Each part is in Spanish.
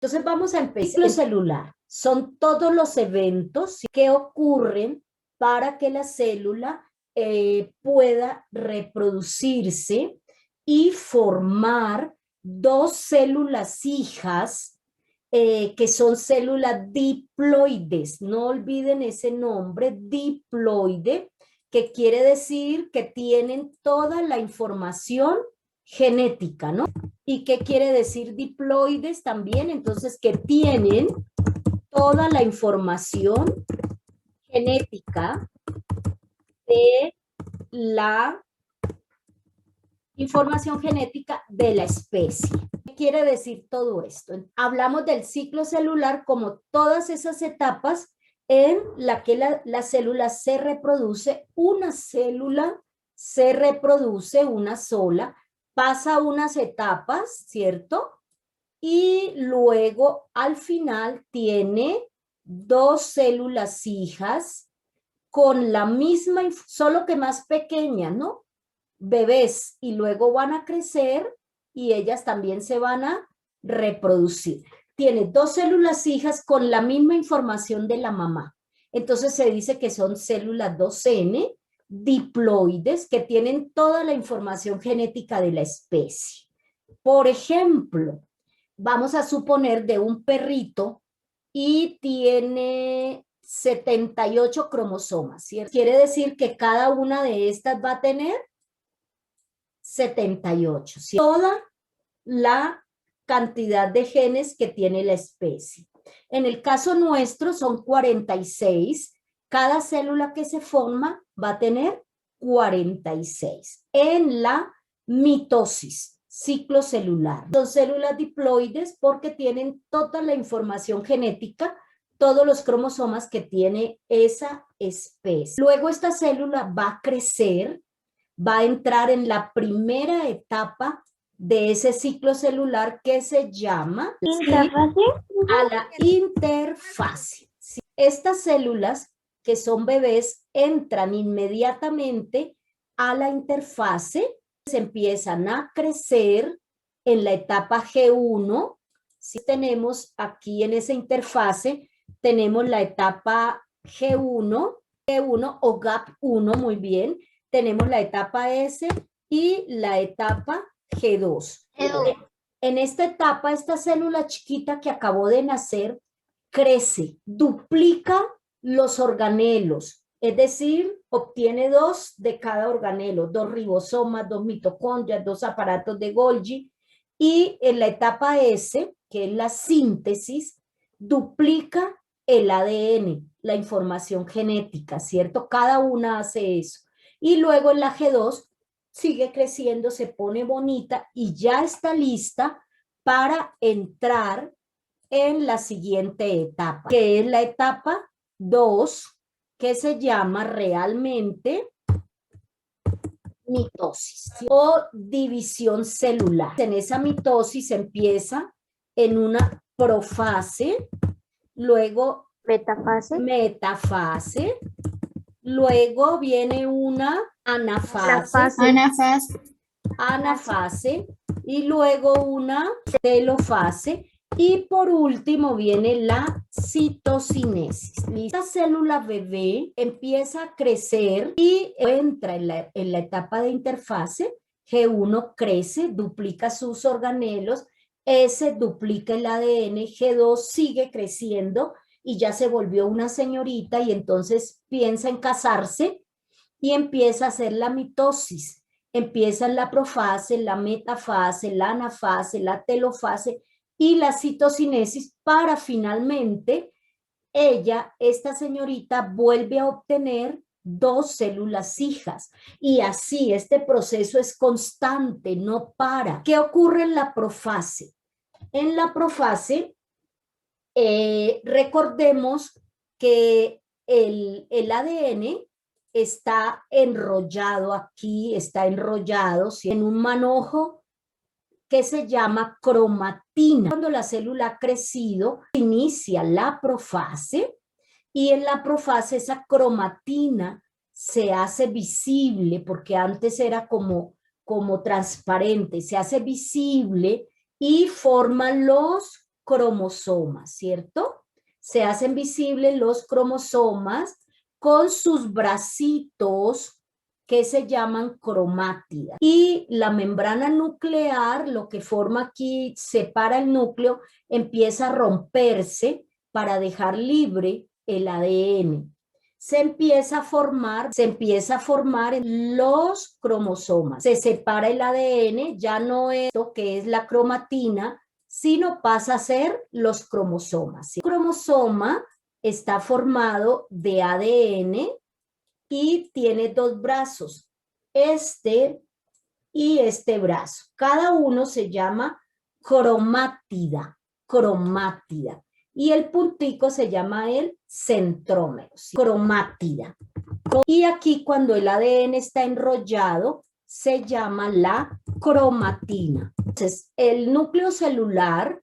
Entonces vamos a empezar. El ciclo celular son todos los eventos que ocurren para que la célula pueda reproducirse y formar dos células hijas que son células diploides. No olviden ese nombre, diploide, que quiere decir que tienen toda la información genética, ¿no? ¿Y qué quiere decir diploides también? Entonces, que tienen toda la información genética de la información genética de la especie. ¿Qué quiere decir todo esto? Hablamos del ciclo celular como todas esas etapas en la que la célula se reproduce. Una célula se reproduce una sola, pasa unas etapas, ¿cierto? Y luego al final tiene dos células hijas con la misma, solo que más pequeña, ¿no? Bebés, y luego van a crecer y ellas también se van a reproducir. Tiene dos células hijas con la misma información de la mamá. Entonces se dice que son células 2N, diploides, que tienen toda la información genética de la especie. Por ejemplo, vamos a suponer de un perrito y tiene 78 cromosomas, ¿cierto? Quiere decir que cada una de estas va a tener 78, ¿sí? Toda la cantidad de genes que tiene la especie. En el caso nuestro son 46. Cada célula que se forma va a tener 46. En la mitosis, ciclo celular. Son células diploides porque tienen toda la información genética, todos los cromosomas que tiene esa especie. Luego esta célula va a crecer, va a entrar en la primera etapa de ese ciclo celular que se llama ¿Interfase? a la interfase. Estas células que son bebés entran inmediatamente a la interfase, se empiezan a crecer en la etapa G1. Si tenemos aquí en esa interfase, tenemos la etapa G1 o GAP1, muy bien. Tenemos la etapa S y la etapa G2. En esta etapa, esta célula chiquita que acabó de nacer crece, duplica los organelos, es decir, obtiene dos de cada organelo, dos ribosomas, dos mitocondrias, dos aparatos de Golgi, y en la etapa S, que es la síntesis, duplica el ADN, la información genética, ¿cierto? Cada una hace eso. Y luego en la G2 sigue creciendo, se pone bonita y ya está lista para entrar en la siguiente etapa, que es la etapa 2, que se llama realmente mitosis o división celular. En esa mitosis empieza en una profase, luego metafase, luego viene una anafase y luego una telofase. Y por último viene la citocinesis. Esta célula bebé empieza a crecer y entra en la etapa de interfase. G1 crece, duplica sus organelos, S duplica el ADN, G2 sigue creciendo y ya se volvió una señorita y entonces piensa en casarse y empieza a hacer la mitosis. Empieza en la profase, la metafase, la anafase, la telofase y la citocinesis para finalmente esta señorita vuelve a obtener dos células hijas y así este proceso es constante, no para. ¿Qué ocurre en la profase? En la profase recordemos que el ADN está enrollado aquí, está enrollado en un manojo que se llama cromatina. Cuando la célula ha crecido, inicia la profase y en la profase esa cromatina se hace visible, porque antes era como transparente, se hace visible y forman los cromosomas, ¿cierto? Se hacen visibles los cromosomas con sus bracitos que se llaman cromátidas. Y la membrana nuclear, lo que forma aquí, separa el núcleo, empieza a romperse para dejar libre el ADN. Se empieza a formar en los cromosomas. Se separa el ADN, ya no es lo que es la cromatina, sino pasa a ser los cromosomas. El cromosoma está formado de ADN y tiene dos brazos, este y este brazo. Cada uno se llama cromátida, cromátida. Y el puntico se llama el centrómero, ¿sí? Cromátida. Y aquí cuando el ADN está enrollado, se llama la cromatina. Entonces, el núcleo celular,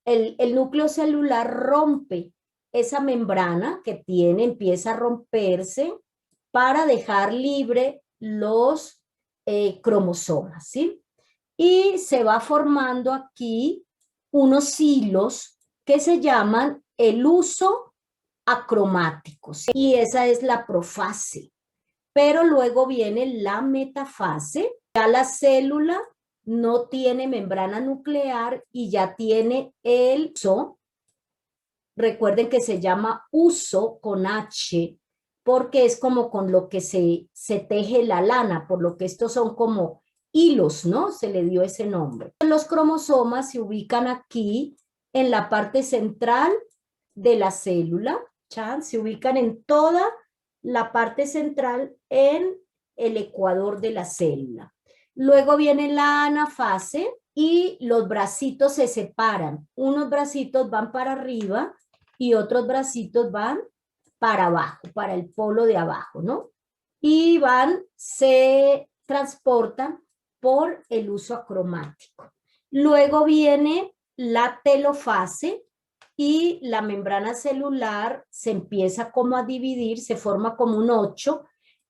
el núcleo celular rompe esa membrana que tiene, empieza a romperse para dejar libre los cromosomas, ¿sí? Y se va formando aquí unos hilos que se llaman el uso acromático, ¿sí? Y esa es la profase. Pero luego viene la metafase, ya la célula no tiene membrana nuclear y ya tiene el uso. Recuerden que se llama uso con H, porque es como con lo que se teje la lana, por lo que estos son como hilos, ¿no? Se le dio ese nombre. Los cromosomas se ubican aquí en la parte central de la célula, ¿ya? Se ubican en toda la parte central en el ecuador de la célula. Luego viene la anafase y los bracitos se separan. Unos bracitos van para arriba y otros bracitos van para abajo, para el polo de abajo, ¿no? Y se transportan por el uso acromático. Luego viene la telofase y la membrana celular se empieza como a dividir, se forma como un 8.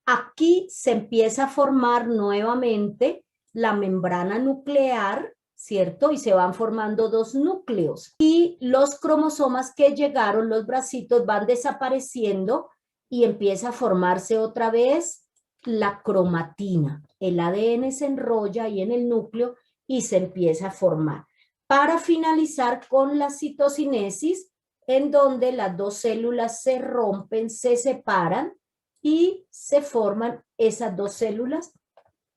Aquí se empieza a formar nuevamente la membrana nuclear, ¿cierto? Y se van formando dos núcleos. Y los cromosomas que llegaron, los bracitos, van desapareciendo y empieza a formarse otra vez la cromatina. El ADN se enrolla ahí en el núcleo y se empieza a formar. Para finalizar con la citocinesis, en donde las dos células se rompen, se separan y se forman esas dos células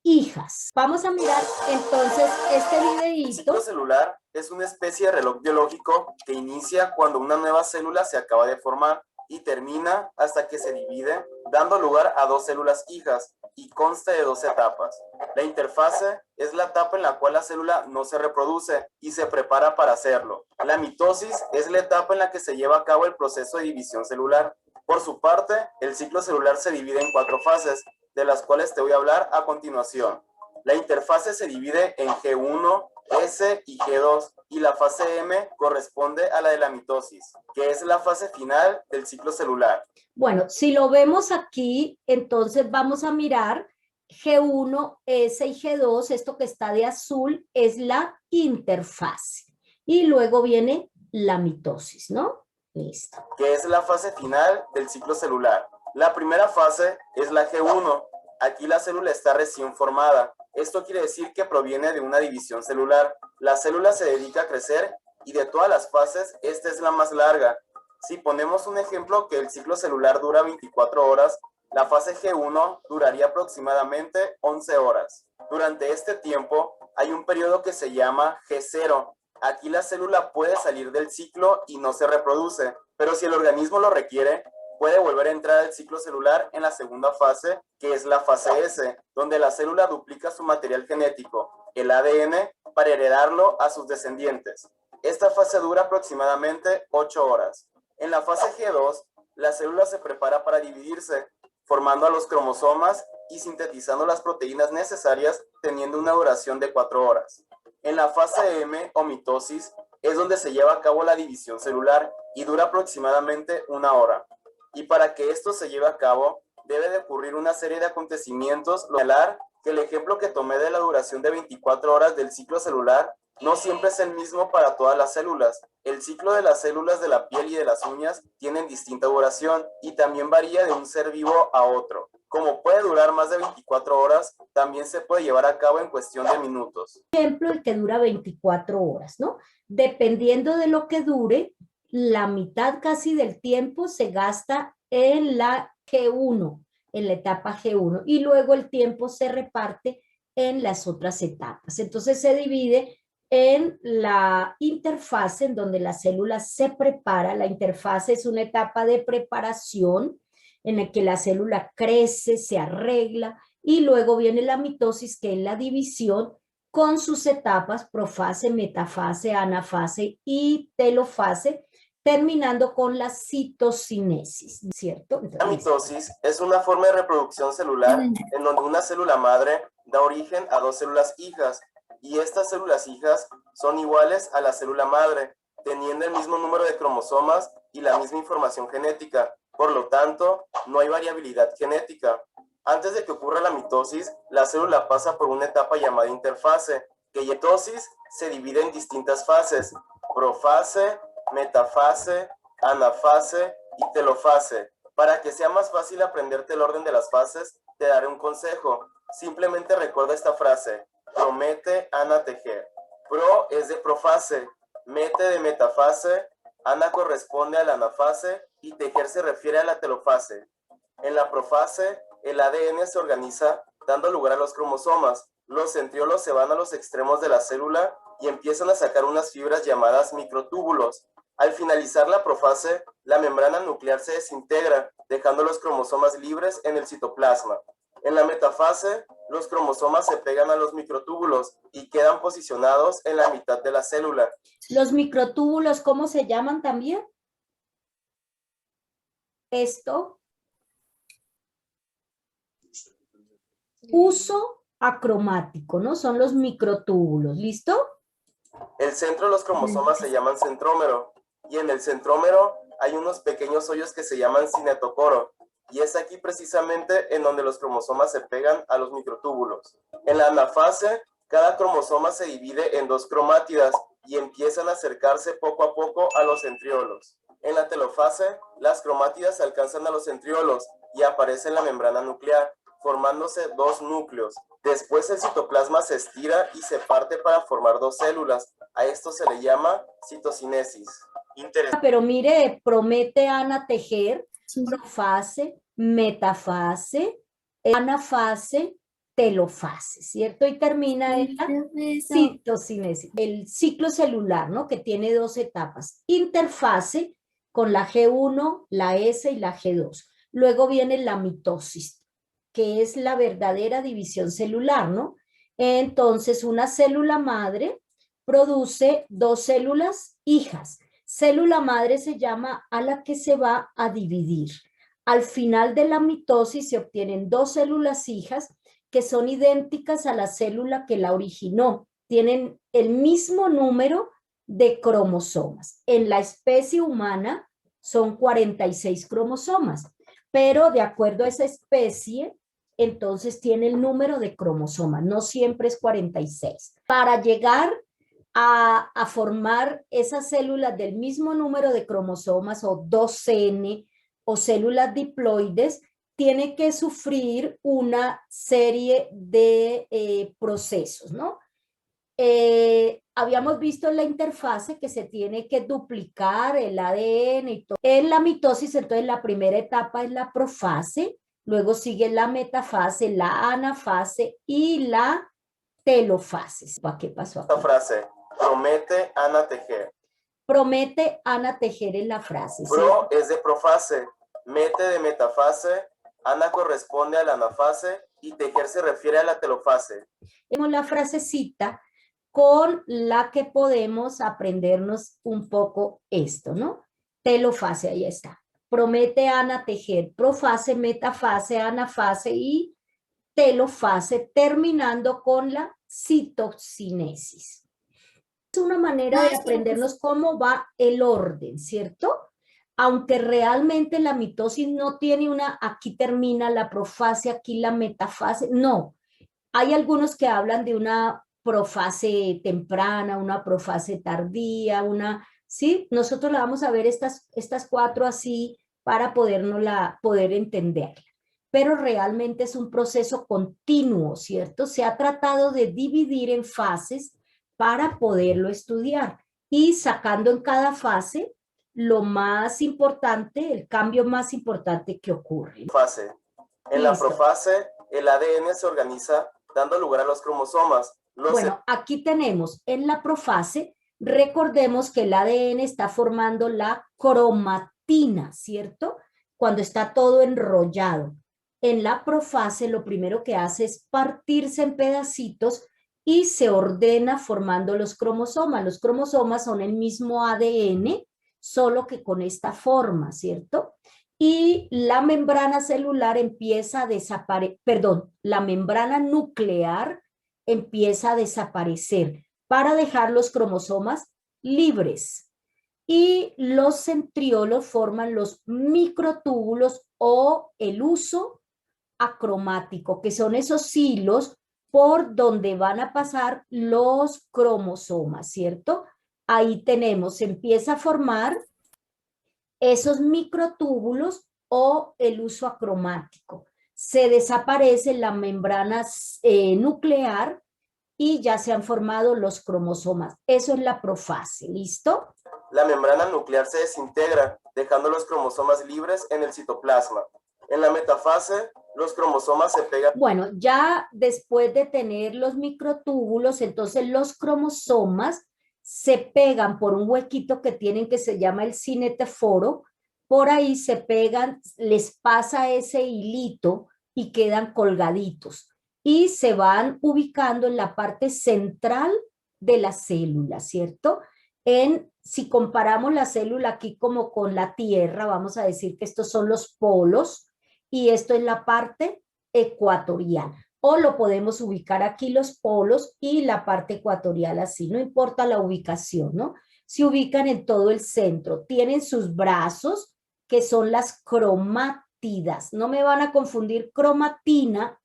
hijas. Vamos a mirar entonces este videíto. El ciclo celular es una especie de reloj biológico que inicia cuando una nueva célula se acaba de formar y termina hasta que se divide, dando lugar a dos células hijas y consta de dos etapas. La interfase es la etapa en la cual la célula no se reproduce y se prepara para hacerlo. La mitosis es la etapa en la que se lleva a cabo el proceso de división celular. Por su parte, el ciclo celular se divide en 4 fases, de las cuales te voy a hablar a continuación. La interfase se divide en G1, S y G2, y la fase M corresponde a la de la mitosis, que es la fase final del ciclo celular. Bueno, si lo vemos aquí, entonces vamos a mirar G1, S y G2, esto que está de azul es la interfase. Y luego viene la mitosis, ¿no? Listo. Que es la fase final del ciclo celular. La primera fase es la G1. Aquí la célula está recién formada. Esto quiere decir que proviene de una división celular. La célula se dedica a crecer y de todas las fases, esta es la más larga. Si ponemos un ejemplo que el ciclo celular dura 24 horas, la fase G1 duraría aproximadamente 11 horas. Durante este tiempo hay un periodo que se llama G0. Aquí la célula puede salir del ciclo y no se reproduce, pero si el organismo lo requiere, puede volver a entrar al ciclo celular en la segunda fase, que es la fase S, donde la célula duplica su material genético, el ADN, para heredarlo a sus descendientes. Esta fase dura aproximadamente 8 horas. En la fase G2, la célula se prepara para dividirse, formando a los cromosomas y sintetizando las proteínas necesarias, teniendo una duración de 4 horas. En la fase M, o mitosis, es donde se lleva a cabo la división celular y dura aproximadamente 1 hora. Y para que esto se lleve a cabo, debe de ocurrir una serie de acontecimientos. Que el ejemplo que tomé de la duración de 24 horas del ciclo celular no siempre es el mismo para todas las células. El ciclo de las células de la piel y de las uñas tienen distinta duración y también varía de un ser vivo a otro. Como puede durar más de 24 horas, también se puede llevar a cabo en cuestión de minutos. Ejemplo, el que dura 24 horas, ¿no? Dependiendo de lo que dure, la mitad casi del tiempo se gasta en la G1, en la etapa G1, y luego el tiempo se reparte en las otras etapas. Entonces se divide en la interfase, en donde la célula se prepara. La interfase es una etapa de preparación en la que la célula crece, se arregla, y luego viene la mitosis, que es la división, con sus etapas profase, metafase, anafase y telofase, terminando con la citocinesis, ¿cierto? La mitosis es una forma de reproducción celular en donde una célula madre da origen a dos células hijas, y estas células hijas son iguales a la célula madre, teniendo el mismo número de cromosomas y la misma información genética. Por lo tanto, no hay variabilidad genética. Antes de que ocurra la mitosis, la célula pasa por una etapa llamada interfase, que en mitosis se divide en distintas fases: profase, metafase, anafase y telofase. Para que sea más fácil aprenderte el orden de las fases, te daré un consejo. Simplemente recuerda esta frase: promete, ana, tejer. Pro es de profase, mete de metafase, ana corresponde a la anafase y tejer se refiere a la telofase. En la profase, el ADN se organiza dando lugar a los cromosomas. Los centriolos se van a los extremos de la célula y empiezan a sacar unas fibras llamadas microtúbulos. Al finalizar la profase, la membrana nuclear se desintegra, dejando los cromosomas libres en el citoplasma. En la metafase, los cromosomas se pegan a los microtúbulos y quedan posicionados en la mitad de la célula. Los microtúbulos, ¿cómo se llaman también? Esto. Uso acromático, ¿no? Son los microtúbulos, ¿listo? El centro de los cromosomas se llaman centrómero, y en el centrómero hay unos pequeños hoyos que se llaman cinetocoro, y es aquí precisamente en donde los cromosomas se pegan a los microtúbulos. En la anafase, cada cromosoma se divide en dos cromátidas y empiezan a acercarse poco a poco a los centriolos. En la telofase, las cromátidas alcanzan a los centriolos y aparece en la membrana nuclear, formándose dos núcleos. Después el citoplasma se estira y se parte para formar dos células. A esto se le llama citocinesis. Pero mire, promete Ana tejer, profase, metafase, anafase, telofase, ¿cierto? Y termina en la citocinesis, el ciclo celular, ¿no? Que tiene dos etapas: interfase con la G1, la S y la G2. Luego viene la mitosis, que es la verdadera división celular, ¿no? Entonces, una célula madre produce dos células hijas. Célula madre se llama a la que se va a dividir. Al final de la mitosis se obtienen dos células hijas que son idénticas a la célula que la originó. Tienen el mismo número de cromosomas. En la especie humana son 46 cromosomas, pero de acuerdo a esa especie, entonces tiene el número de cromosomas, no siempre es 46. Para llegar a formar esas células del mismo número de cromosomas, o 2N, o células diploides, tiene que sufrir una serie de procesos, ¿no? Habíamos visto en la interfase que se tiene que duplicar el ADN y todo. En la mitosis, entonces, la primera etapa es la profase, luego sigue la metafase, la anafase y la telofase. ¿Qué pasó aquí? Esta frase: promete, ana, tejer. Promete Ana tejer en la frase. Pro es de profase, mete de metafase, ana corresponde a la anafase y tejer se refiere a la telofase. Tenemos la frasecita con la que podemos aprendernos un poco esto, ¿no? Telofase, ahí está. Promete Ana tejer, profase, metafase, anafase y telofase, terminando con la citocinesis. Es una manera de aprendernos cómo va el orden, ¿cierto? Aunque realmente la mitosis no tiene una, aquí termina la profase, aquí la metafase, no. Hay algunos que hablan de una profase temprana, una profase tardía, ¿sí? Nosotros la vamos a ver estas cuatro así para poder entenderla. Pero realmente es un proceso continuo, ¿cierto? Se ha tratado de dividir en fases para poderlo estudiar y sacando en cada fase lo más importante, el cambio más importante que ocurre. Fase. En la profase, el ADN se organiza dando lugar a los cromosomas. Bueno, aquí tenemos en la profase, recordemos que el ADN está formando la cromatina, ¿cierto? Cuando está todo enrollado. En la profase lo primero que hace es partirse en pedacitos y se ordena formando los cromosomas. Los cromosomas son el mismo ADN, solo que con esta forma, ¿cierto? Y la membrana celular empieza a desaparecer, perdón, la membrana nuclear empieza a desaparecer para dejar los cromosomas libres. Y los centriolos forman los microtúbulos o el uso acromático, que son esos hilos por donde van a pasar los cromosomas, ¿cierto? Ahí tenemos, se empieza a formar esos microtúbulos o el uso acromático. Se desaparece la membrana nuclear y ya se han formado los cromosomas. Eso es la profase, ¿listo? La membrana nuclear se desintegra, dejando los cromosomas libres en el citoplasma. En la metafase, los cromosomas se pegan. Bueno, ya después de tener los microtúbulos, entonces los cromosomas se pegan por un huequito que tienen que se llama el cineteforo. Por ahí se pegan, les pasa ese hilito y quedan colgaditos. Y se van ubicando en la parte central de la célula, ¿cierto? Si comparamos la célula aquí como con la Tierra, vamos a decir que estos son los polos y esto es la parte ecuatorial. O lo podemos ubicar aquí los polos y la parte ecuatorial así, no importa la ubicación, ¿no? Se ubican en todo el centro, tienen sus brazos que son las cromátidas. No me van a confundir cromatina,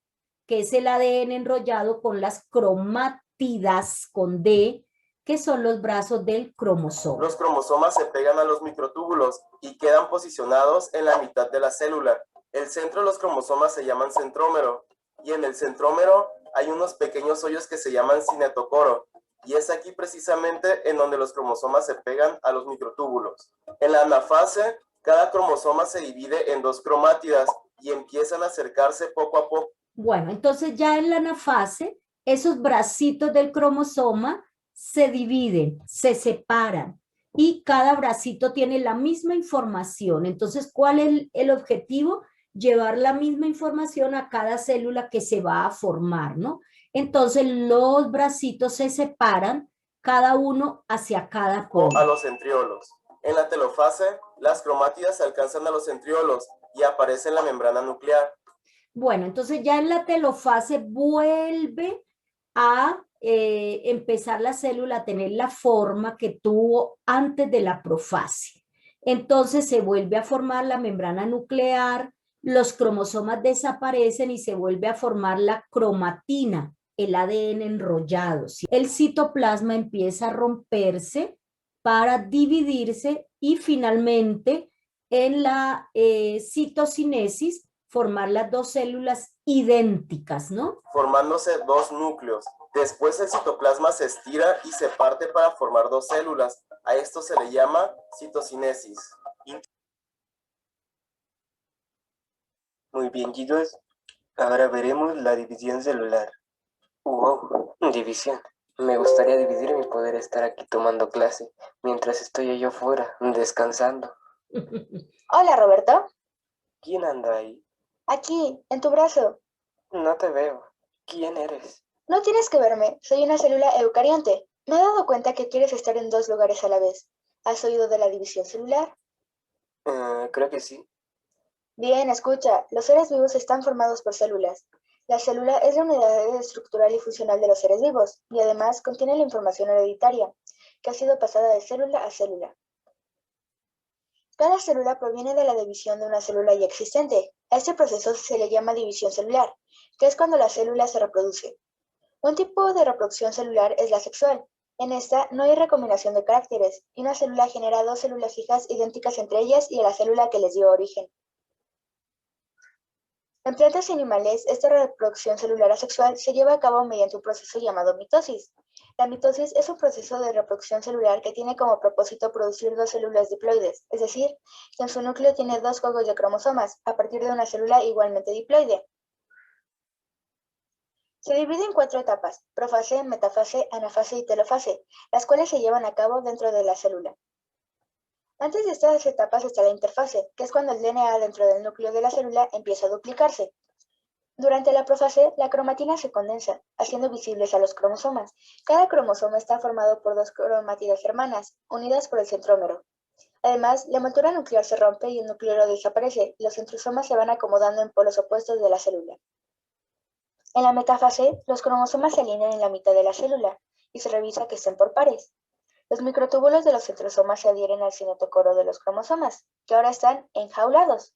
que es el ADN enrollado, con las cromátidas con D, que son los brazos del cromosoma. Los cromosomas se pegan a los microtúbulos y quedan posicionados en la mitad de la célula. El centro de los cromosomas se llaman centrómero y en el centrómero hay unos pequeños hoyos que se llaman cinetocoro y es aquí precisamente en donde los cromosomas se pegan a los microtúbulos. En la anafase, cada cromosoma se divide en dos cromátidas y empiezan a acercarse poco a poco. Bueno, entonces ya en la anafase, esos bracitos del cromosoma se dividen, se separan y cada bracito tiene la misma información. Entonces, ¿cuál es el objetivo? Llevar la misma información a cada célula que se va a formar, ¿no? Entonces, los bracitos se separan, cada uno hacia cada polo. A los centriolos. En la telofase, las cromátidas alcanzan a los centriolos y aparece en la membrana nuclear. Bueno, entonces ya en la telofase vuelve a empezar la célula a tener la forma que tuvo antes de la profase. Entonces se vuelve a formar la membrana nuclear, los cromosomas desaparecen y se vuelve a formar la cromatina, el ADN enrollado. El citoplasma empieza a romperse para dividirse y finalmente en la citocinesis formar las dos células idénticas, ¿no? Formándose dos núcleos. Después el citoplasma se estira y se parte para formar dos células. A esto se le llama citocinesis. Muy bien, chicos. Ahora veremos la división celular. Wow, división. Me gustaría dividirme y poder estar aquí tomando clase mientras estoy yo fuera, descansando. Hola, Roberto. ¿Quién anda ahí? Aquí, en tu brazo. No te veo. ¿Quién eres? No tienes que verme, soy una célula eucarionte. Me he dado cuenta que quieres estar en dos lugares a la vez. ¿Has oído de la división celular? Creo que sí. Bien, escucha, los seres vivos están formados por células. La célula es la unidad estructural y funcional de los seres vivos, y además contiene la información hereditaria, que ha sido pasada de célula a célula. Cada célula proviene de la división de una célula ya existente. A este proceso se le llama división celular, que es cuando la célula se reproduce. Un tipo de reproducción celular es la sexual. En esta no hay recombinación de caracteres y una célula genera dos células fijas idénticas entre ellas y a la célula que les dio origen. En plantas y animales, esta reproducción celular asexual se lleva a cabo mediante un proceso llamado mitosis. La mitosis es un proceso de reproducción celular que tiene como propósito producir dos células diploides, es decir, que en su núcleo tiene dos juegos de cromosomas, a partir de una célula igualmente diploide. Se divide en 4 etapas: profase, metafase, anafase y telofase, las cuales se llevan a cabo dentro de la célula. Antes de estas etapas está la interfase, que es cuando el DNA dentro del núcleo de la célula empieza a duplicarse. Durante la profase, la cromatina se condensa, haciendo visibles a los cromosomas. Cada cromosoma está formado por dos cromátidas hermanas, unidas por el centrómero. Además, la envoltura nuclear se rompe y el núcleo desaparece, y los centrosomas se van acomodando en polos opuestos de la célula. En la metafase, los cromosomas se alinean en la mitad de la célula y se revisa que estén por pares. Los microtúbulos de los centrosomas se adhieren al cinetocoro de los cromosomas, que ahora están enjaulados.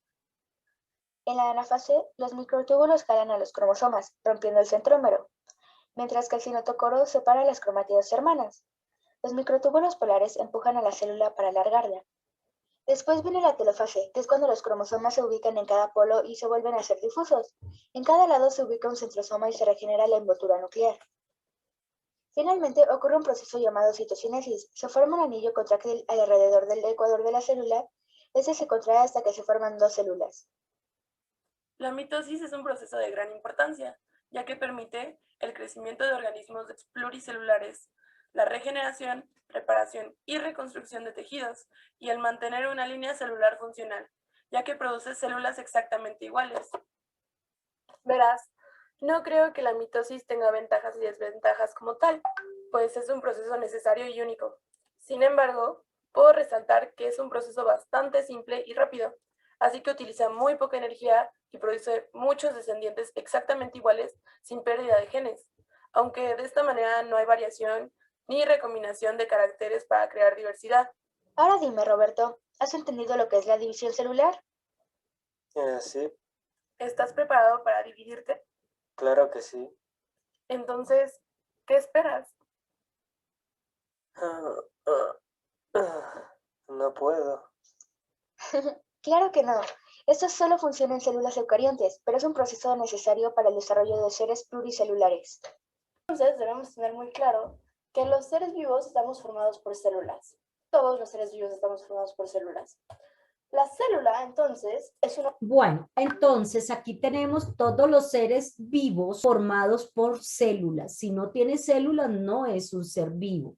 En la anafase, los microtúbulos jalan a los cromosomas, rompiendo el centrómero, mientras que el cinetocoro separa las cromátidas hermanas. Los microtúbulos polares empujan a la célula para alargarla. Después viene la telofase, que es cuando los cromosomas se ubican en cada polo y se vuelven a ser difusos. En cada lado se ubica un centrosoma y se regenera la envoltura nuclear. Finalmente ocurre un proceso llamado citocinesis. Se forma un anillo contráctil alrededor del ecuador de la célula. Este se contrae hasta que se forman dos células. La mitosis es un proceso de gran importancia, ya que permite el crecimiento de organismos pluricelulares, la regeneración, reparación y reconstrucción de tejidos, y el mantener una línea celular funcional, ya que produce células exactamente iguales. Verás, no creo que la mitosis tenga ventajas y desventajas como tal, pues es un proceso necesario y único. Sin embargo, puedo resaltar que es un proceso bastante simple y rápido, así que utiliza muy poca energía y produce muchos descendientes exactamente iguales sin pérdida de genes, aunque de esta manera no hay variación ni recombinación de caracteres para crear diversidad. Ahora dime, Roberto, ¿has entendido lo que es la división celular? Sí, ¿Estás preparado para dividirte? claro que sí. Entonces, ¿qué esperas? No puedo. Claro que no. Esto solo funciona en células eucariontes, pero es un proceso necesario para el desarrollo de seres pluricelulares. Entonces debemos tener muy claro que los seres vivos estamos formados por células. Todos los seres vivos estamos formados por células. La célula, entonces, es una... Bueno, entonces aquí tenemos todos los seres vivos formados por células. Si no tiene células, no es un ser vivo.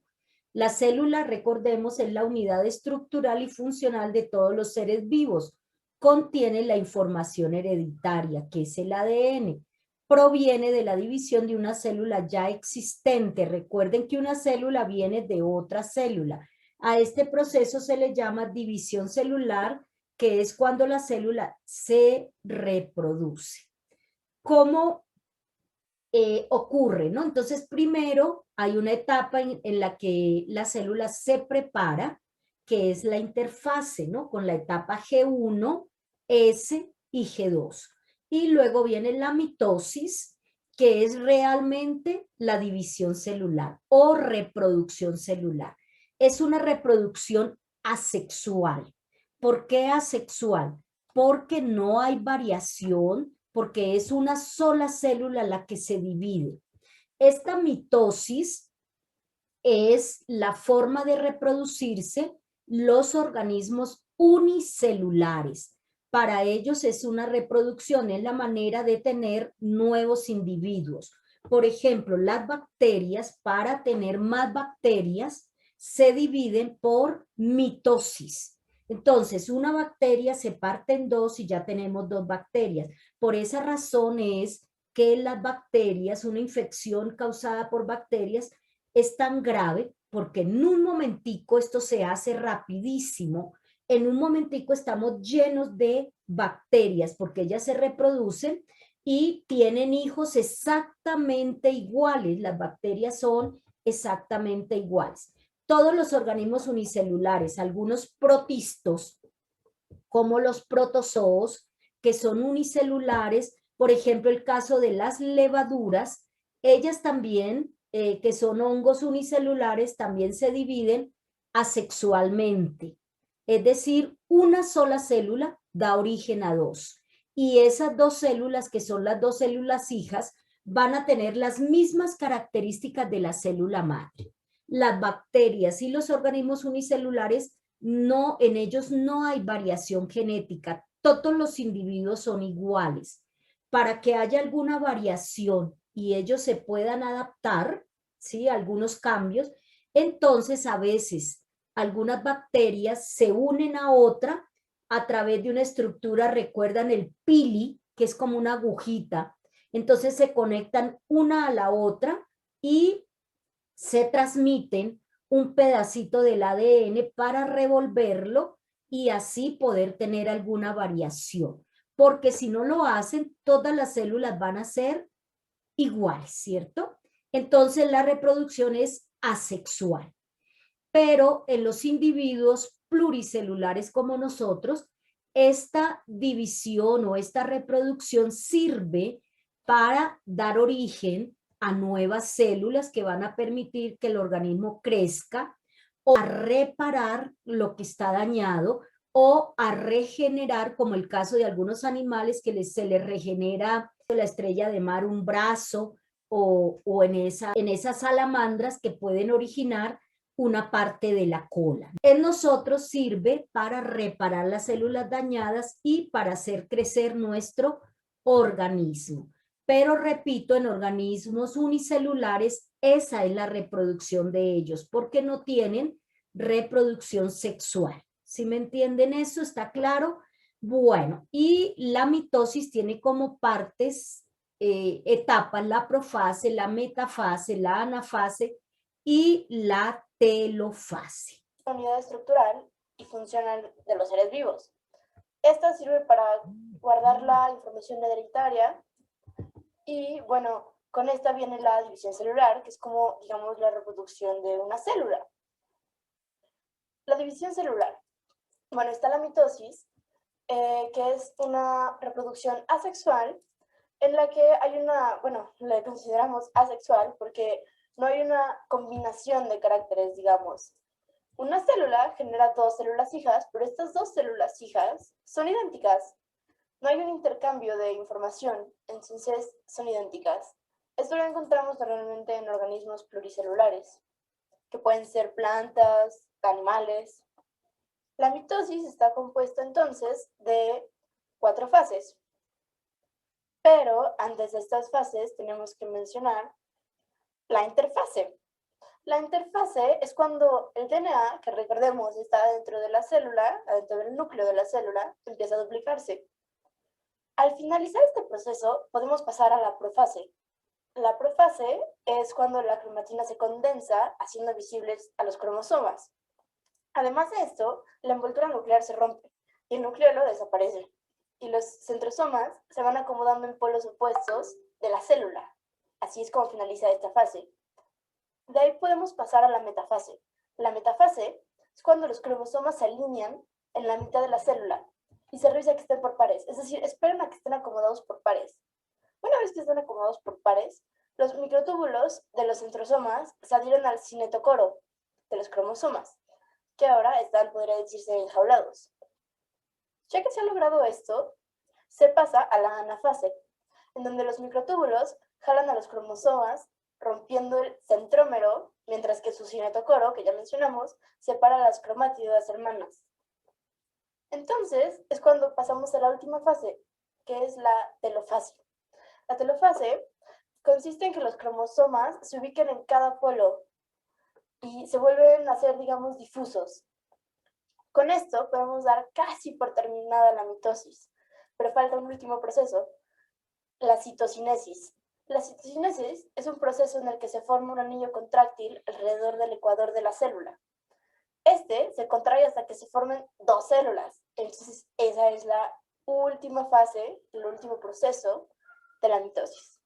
La célula, recordemos, es la unidad estructural y funcional de todos los seres vivos. Contiene la información hereditaria, que es el ADN. Proviene de la división de una célula ya existente. Recuerden que una célula viene de otra célula. A este proceso se le llama división celular, que es cuando la célula se reproduce. ¿Cómo ocurre, ¿no? Entonces, primero hay una etapa en la que la célula se prepara, que es la interfase, ¿no? Con la etapa G1, S y G2. Y luego viene la mitosis, que es realmente la división celular o reproducción celular. Es una reproducción asexual. ¿Por qué asexual? Porque no hay variación, porque es una sola célula la que se divide. Esta mitosis es la forma de reproducirse los organismos unicelulares. Para ellos es una reproducción, es la manera de tener nuevos individuos. Por ejemplo, las bacterias, para tener más bacterias, se dividen por mitosis. Entonces, una bacteria se parte en dos y ya tenemos dos bacterias. Por esa razón es que las bacterias, una infección causada por bacterias, es tan grave porque en un momentico esto se hace rapidísimo. En un momentico estamos llenos de bacterias porque ellas se reproducen y tienen hijos exactamente iguales. Las bacterias son exactamente iguales. Todos los organismos unicelulares, algunos protistos, como los protozoos, que son unicelulares, por ejemplo, el caso de las levaduras, ellas también, que son hongos unicelulares, también se dividen asexualmente. Es decir, una sola célula da origen a dos. Y esas dos células, que son las dos células hijas, van a tener las mismas características de la célula madre. Las bacterias y los organismos unicelulares, no, en ellos no hay variación genética. Todos los individuos son iguales. Para que haya alguna variación y ellos se puedan adaptar, ¿sí?, algunos cambios, entonces a veces algunas bacterias se unen a otra a través de una estructura, recuerdan el pili, que es como una agujita, entonces se conectan una a la otra y se transmiten un pedacito del ADN para revolverlo y así poder tener alguna variación. Porque si no lo hacen, todas las células van a ser iguales, ¿cierto? Entonces la reproducción es asexual. Pero en los individuos pluricelulares como nosotros, esta división o esta reproducción sirve para dar origen a nuevas células que van a permitir que el organismo crezca o a reparar lo que está dañado o a regenerar, como el caso de algunos animales que se les regenera la estrella de mar un brazo o en esas salamandras que pueden originar una parte de la cola. En nosotros sirve para reparar las células dañadas y para hacer crecer nuestro organismo. Pero repito, en organismos unicelulares, esa es la reproducción de ellos, porque no tienen reproducción sexual. ¿Sí me entienden eso? ¿Está claro? Bueno, y la mitosis tiene como partes, etapas, la profase, la metafase, la anafase y la telofase. Unidad estructural y funcional de los seres vivos. Esta sirve para guardar la información hereditaria y, bueno, con esta viene la división celular, que es como, digamos, la reproducción de una célula. La división celular. Bueno, está la mitosis, que es una reproducción asexual en la que hay una, bueno, le consideramos asexual porque no hay una combinación de caracteres, digamos. Una célula genera dos células hijas, pero estas dos células hijas son idénticas. No hay un intercambio de información, entonces son idénticas. Esto lo encontramos normalmente en organismos pluricelulares, que pueden ser plantas, animales. La mitosis está compuesta entonces de 4 fases. Pero antes de estas fases tenemos que mencionar la interfase. La interfase es cuando el DNA, que recordemos está dentro de la célula, dentro del núcleo de la célula, empieza a duplicarse. Al finalizar este proceso, podemos pasar a la profase. La profase es cuando la cromatina se condensa, haciendo visibles a los cromosomas. Además de esto, la envoltura nuclear se rompe y el nucleolo desaparece. Y los centrosomas se van acomodando en polos opuestos de la célula. Así es como finaliza esta fase. De ahí podemos pasar a la metafase. La metafase es cuando los cromosomas se alinean en la mitad de la célula y se revisa que estén por pares. Es decir, esperan a que estén acomodados por pares. Una vez que estén acomodados por pares, los microtúbulos de los centrosomas se adhieren al cinetocoro de los cromosomas, que ahora están, podría decirse, enjaulados. Ya que se ha logrado esto, se pasa a la anafase, en donde los microtúbulos jalan a los cromosomas, rompiendo el centrómero, mientras que su cinetocoro, que ya mencionamos, separa las cromátidas hermanas. Entonces, es cuando pasamos a la última fase, que es la telofase. La telofase consiste en que los cromosomas se ubiquen en cada polo y se vuelven a ser, digamos, difusos. Con esto podemos dar casi por terminada la mitosis, pero falta un último proceso, la citocinesis. La citocinesis es un proceso en el que se forma un anillo contráctil alrededor del ecuador de la célula. Este se contrae hasta que se formen 2 células. Entonces, esa es la última fase, el último proceso de la mitosis.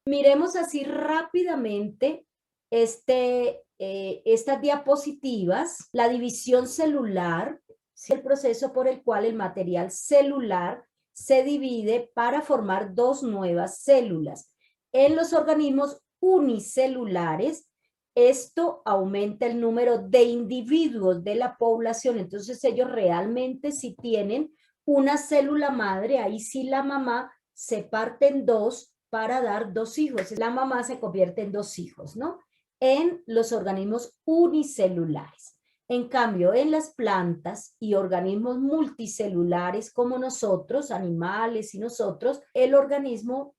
Miremos así rápidamente estas diapositivas. La división celular es el proceso por el cual el material celular se divide para formar 2 nuevas células. En los organismos unicelulares, esto aumenta el número de individuos de la población, entonces ellos realmente sí tienen una célula madre, ahí sí la mamá se parte en dos para dar dos hijos, la mamá se convierte en dos hijos, ¿no? En los organismos unicelulares. En cambio, en las plantas y organismos multicelulares como nosotros, animales y nosotros, el organismo,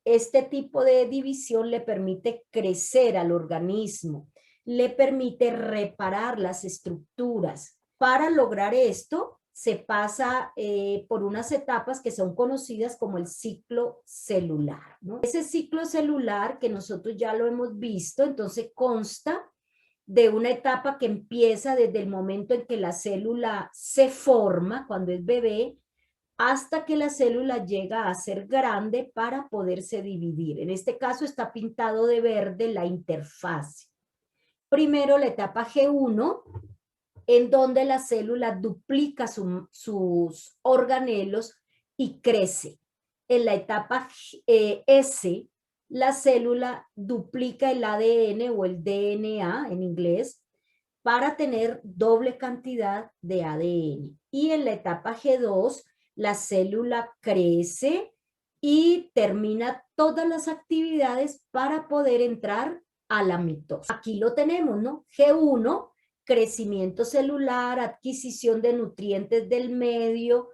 este tipo de división le permite crecer al organismo, le permite reparar las estructuras. Para lograr esto, se pasa por unas etapas que son conocidas como el ciclo celular, ¿no? Ese ciclo celular que nosotros ya lo hemos visto, entonces consta de una etapa que empieza desde el momento en que la célula se forma, cuando es bebé, hasta que la célula llega a ser grande para poderse dividir. En este caso está pintado de verde la interfase. Primero la etapa G1, en donde la célula duplica sus organelos y crece. En la etapa S, la célula duplica el ADN o el DNA en inglés para tener doble cantidad de ADN. Y en la etapa G2, la célula crece y termina todas las actividades para poder entrar a la mitosis. Aquí lo tenemos, ¿no? G1, crecimiento celular, adquisición de nutrientes del medio,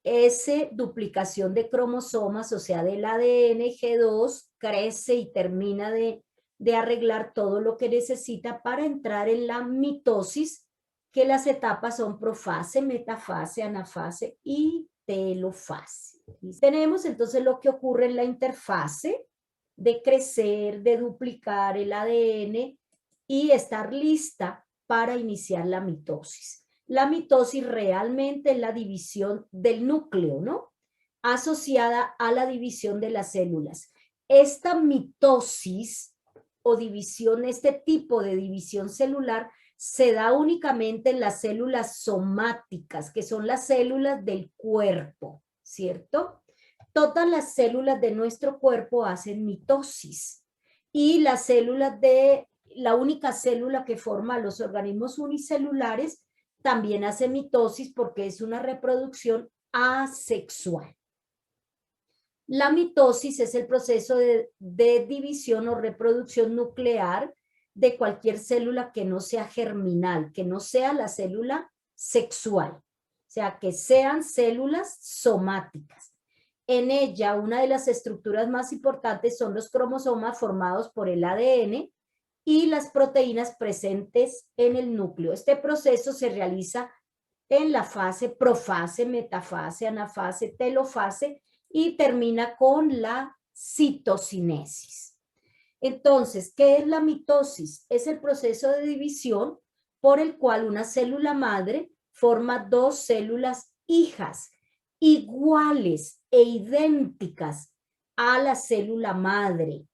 S, duplicación de cromosomas, o sea, del ADN. G2, crece y termina de arreglar todo lo que necesita para entrar en la mitosis, que las etapas son profase, metafase, anafase y telofase. Y tenemos entonces lo que ocurre en la interfase de crecer, de duplicar el ADN y estar lista para iniciar la mitosis. La mitosis realmente es la división del núcleo, ¿no? Asociada a la división de las células. Esta mitosis o división, este tipo de división celular, se da únicamente en las células somáticas, que son las células del cuerpo, ¿cierto? Todas las células de nuestro cuerpo hacen mitosis y las células la única célula que forma los organismos unicelulares también hace mitosis porque es una reproducción asexual. La mitosis es el proceso de división o reproducción nuclear de cualquier célula que no sea germinal, que no sea la célula sexual, o sea, que sean células somáticas. En ella, una de las estructuras más importantes son los cromosomas formados por el ADN y las proteínas presentes en el núcleo. Este proceso se realiza en la fase profase, metafase, anafase, telofase y termina con la citocinesis. Entonces, ¿qué es la mitosis? Es el proceso de división por el cual una célula madre forma dos células hijas iguales e idénticas a la célula madre,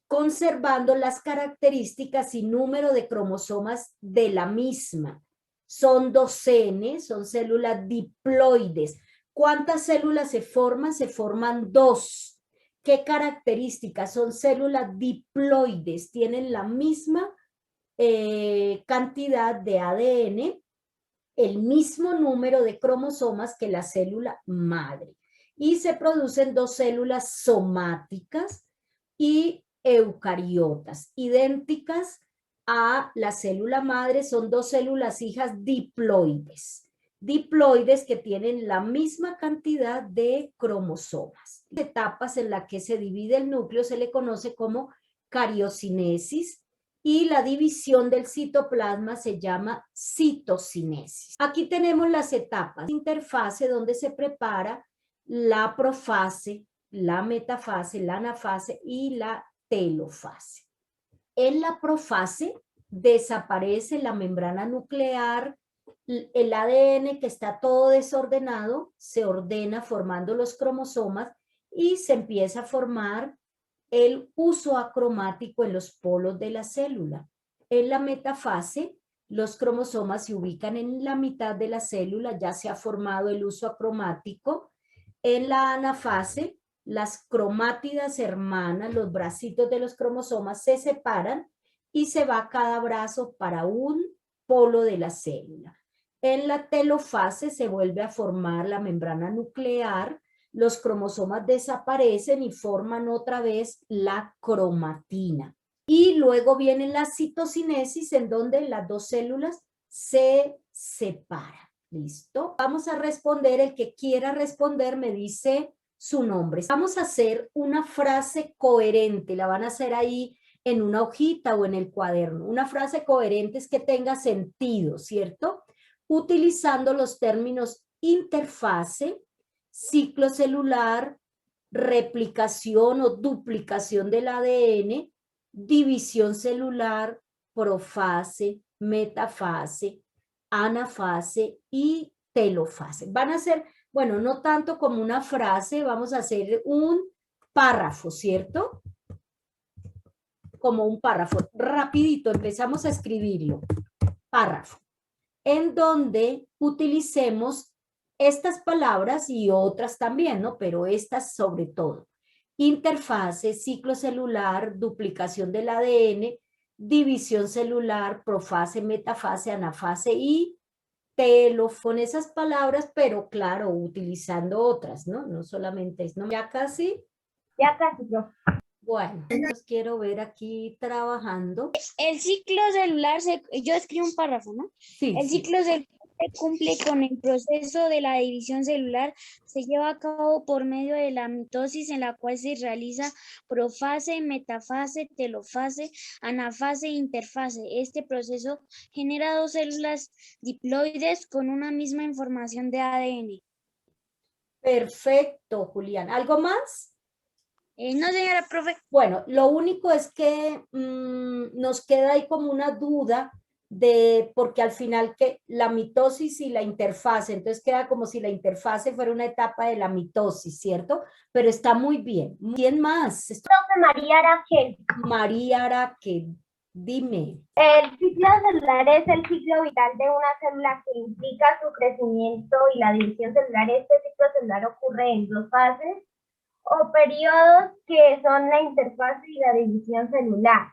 conservando las características y número de cromosomas de la misma. Son 2N, son células diploides. ¿Cuántas células se forman? Se forman 2. ¿Qué características? Son células diploides, tienen la misma cantidad de ADN, el mismo número de cromosomas que la célula madre. Y se producen 2 células somáticas y eucariotas, idénticas a la célula madre, son 2 células hijas diploides. Diploides que tienen la misma cantidad de cromosomas. Las etapas en las que se divide el núcleo se le conoce como cariocinesis y la división del citoplasma se llama citocinesis. Aquí tenemos las etapas. Interfase donde se prepara la profase, la metafase, la anafase y la telofase. En la profase desaparece la membrana nuclear, el ADN que está todo desordenado se ordena formando los cromosomas y se empieza a formar el uso acromático en los polos de la célula. En la metafase, los cromosomas se ubican en la mitad de la célula, ya se ha formado el uso acromático. En la anafase, las cromátidas hermanas, los bracitos de los cromosomas se separan y se va cada brazo para un polo de la célula. En la telofase se vuelve a formar la membrana nuclear, los cromosomas desaparecen y forman otra vez la cromatina. Y luego viene la citocinesis, en donde las dos células se separan. ¿Listo? Vamos a responder, el que quiera responder me dice su nombre. Vamos a hacer una frase coherente, la van a hacer ahí en una hojita o en el cuaderno. Una frase coherente es que tenga sentido, ¿cierto? Utilizando los términos interfase, ciclo celular, replicación o duplicación del ADN, división celular, profase, metafase, anafase y telofase. Van a ser, bueno, no tanto como una frase, vamos a hacer un párrafo, ¿cierto? Como un párrafo. Rapidito, empezamos a escribirlo. Párrafo. En donde utilicemos estas palabras y otras también, ¿no? Pero estas sobre todo. Interfase, ciclo celular, duplicación del ADN, división celular, profase, metafase, anafase y telofase. Con esas palabras, pero claro, utilizando otras, ¿no? No solamente es, ¿no? ¿Ya casi? Ya casi, profe. Bueno, los quiero ver aquí trabajando. El ciclo celular, yo escribo un párrafo, ¿no? Sí, El sí. ciclo celular se cumple con el proceso de la división celular, se lleva a cabo por medio de la mitosis, en la cual se realiza profase, metafase, telofase, anafase e interfase. Este proceso genera dos células diploides con una misma información de ADN. Perfecto, Julián. ¿Algo más? No, señora profe. Bueno, lo único es que nos queda ahí como una duda de, porque al final que la mitosis y la interfase, entonces queda como si la interfase fuera una etapa de la mitosis, ¿cierto? Pero está muy bien. ¿Quién más? Profe María Araquel. María Araque, dime. El ciclo celular es el ciclo vital de una célula que implica su crecimiento y la división celular. Este ciclo celular ocurre en dos fases o periodos que son la interfase y la división celular,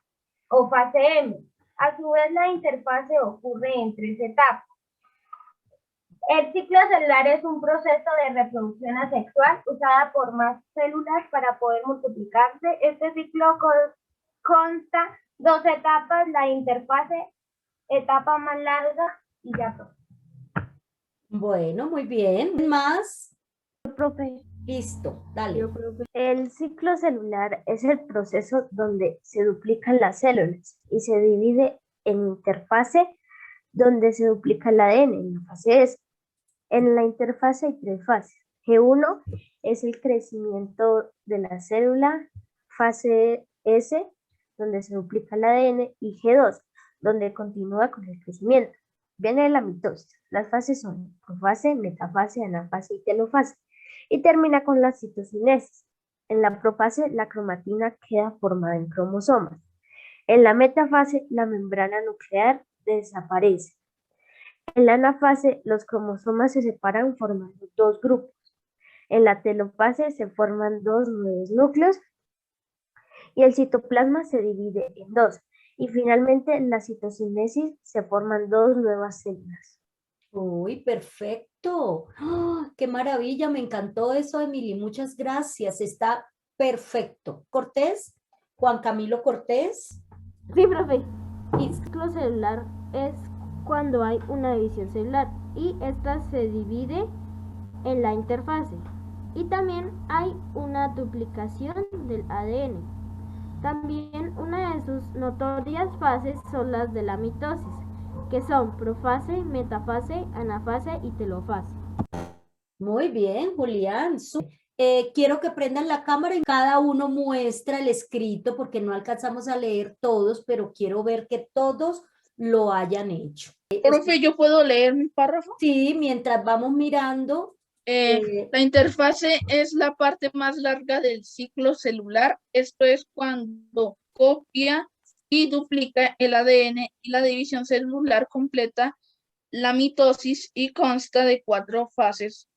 o fase M. A su vez, la interfase ocurre en tres etapas. El ciclo celular es un proceso de reproducción asexual usada por más células para poder multiplicarse. Este ciclo consta dos etapas, la interfase, etapa más larga y ya todo. Bueno, muy bien. ¿Más? Profe. Listo, dale. El ciclo celular es el proceso donde se duplican las células y se divide en interfase, donde se duplica el ADN, en la fase S. En la interfase hay tres fases. G1 es el crecimiento de la célula, fase S, donde se duplica el ADN, y G2, donde continúa con el crecimiento. Viene la mitosis. Las fases son profase, metafase, anafase y telofase. Y termina con la citocinesis. En la profase, la cromatina queda formada en cromosomas. En la metafase, la membrana nuclear desaparece. En la anafase, los cromosomas se separan formando dos grupos. En la telofase se forman dos nuevos núcleos y el citoplasma se divide en dos. Y finalmente, en la citocinesis se forman dos nuevas células. Uy, perfecto. ¡Ah! ¡Qué maravilla! Me encantó eso, Emily. Muchas gracias. Está perfecto. Cortés, Juan Camilo Cortés. Sí, profe. El ciclo celular es cuando hay una división celular y esta se divide en la interfase. Y también hay una duplicación del ADN. También una de sus notorias fases son las de la mitosis, que son profase, metafase, anafase y telofase. Muy bien, Julián. Quiero que prendan la cámara y cada uno muestra el escrito porque no alcanzamos a leer todos, pero quiero ver que todos lo hayan hecho. Profe, ¿yo puedo leer mi párrafo? Sí, mientras vamos mirando. La interfase es la parte más larga del ciclo celular. Esto es cuando copia y duplica el ADN, y la división celular completa la mitosis y consta de 4 fases.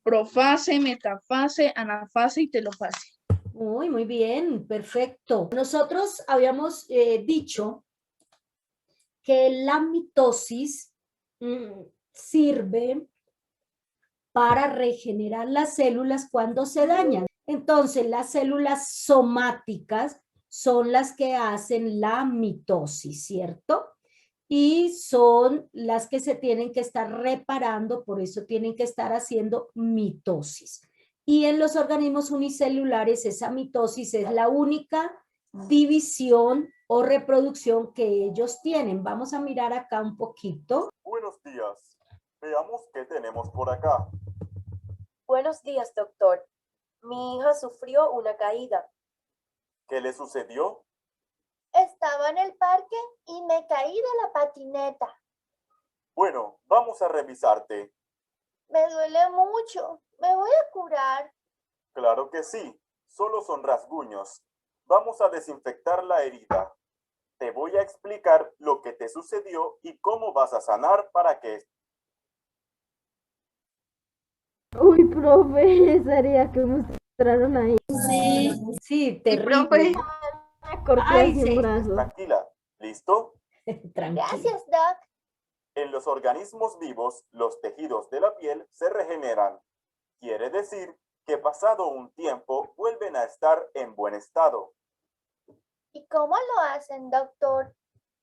profase, metafase, anafase y telofase. Muy bien, perfecto. Nosotros habíamos dicho que la mitosis sirve para regenerar las células cuando se dañan. Entonces, las células somáticas son las que hacen la mitosis, ¿cierto? Y son las que se tienen que estar reparando, por eso tienen que estar haciendo mitosis. Y en los organismos unicelulares esa mitosis es la única división o reproducción que ellos tienen. Vamos a mirar acá un poquito. Buenos días. Veamos qué tenemos por acá. Buenos días, doctor. Mi hija sufrió una caída. ¿Qué le sucedió? Estaba en el parque y me caí de la patineta. Bueno, vamos a revisarte. Me duele mucho. ¿Me voy a curar? Claro que sí. Solo son rasguños. Vamos a desinfectar la herida. Te voy a explicar lo que te sucedió y cómo vas a sanar para que... Uy, profe, sería que mostraron ahí. Sí, terrible. Me corté así un brazo. Tranquila. ¿Listo? Tranquila. Gracias, Doc. En los organismos vivos, los tejidos de la piel se regeneran. Quiere decir que pasado un tiempo vuelven a estar en buen estado. ¿Y cómo lo hacen, doctor?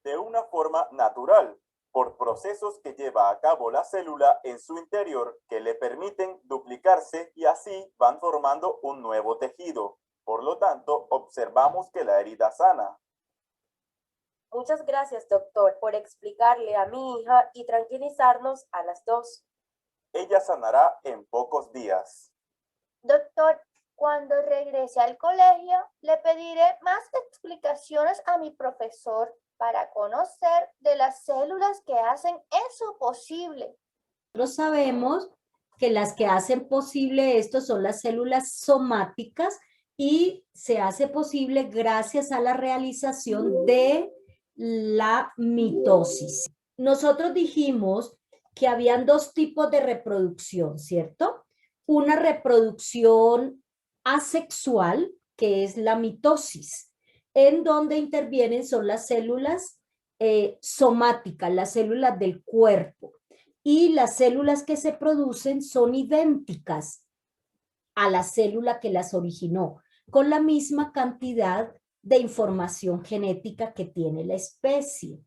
De una forma natural, por procesos que lleva a cabo la célula en su interior que le permiten duplicarse y así van formando un nuevo tejido. Por lo tanto, observamos que la herida sana. Muchas gracias, doctor, por explicarle a mi hija y tranquilizarnos a las dos. Ella sanará en pocos días. Doctor, cuando regrese al colegio, le pediré más explicaciones a mi profesor para conocer de las células que hacen eso posible. Nosotros sabemos que las que hacen posible esto son las células somáticas y se hace posible gracias a la realización de la mitosis. Nosotros dijimos que habían dos tipos de reproducción, ¿cierto? Una reproducción asexual, que es la mitosis, en donde intervienen son las células somáticas, las células del cuerpo, y las células que se producen son idénticas a la célula que las originó, con la misma cantidad de información genética que tiene la especie.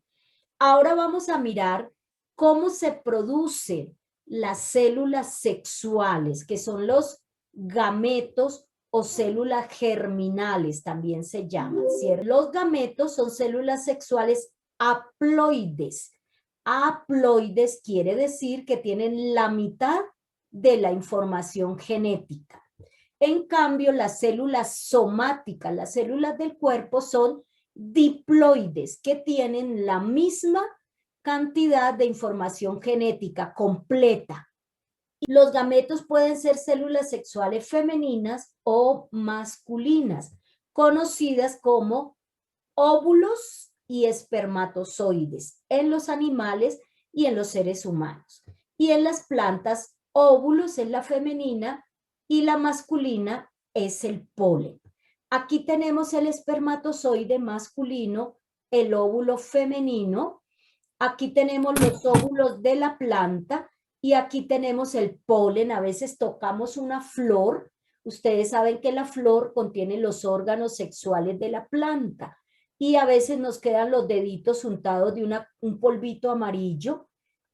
Ahora vamos a mirar cómo se producen las células sexuales, que son los gametos o células germinales, también se llaman, ¿cierto? Los gametos son células sexuales haploides. Haploides quiere decir que tienen la mitad de la información genética. En cambio, las células somáticas, las células del cuerpo, son diploides, que tienen la misma cantidad de información genética completa. Los gametos pueden ser células sexuales femeninas o masculinas, conocidas como óvulos y espermatozoides en los animales y en los seres humanos. Y en las plantas, óvulos es la femenina y la masculina es el polen. Aquí tenemos el espermatozoide masculino, el óvulo femenino. Aquí tenemos los óvulos de la planta y aquí tenemos el polen. A veces tocamos una flor. Ustedes saben que la flor contiene los órganos sexuales de la planta y a veces nos quedan los deditos untados de un polvito amarillo.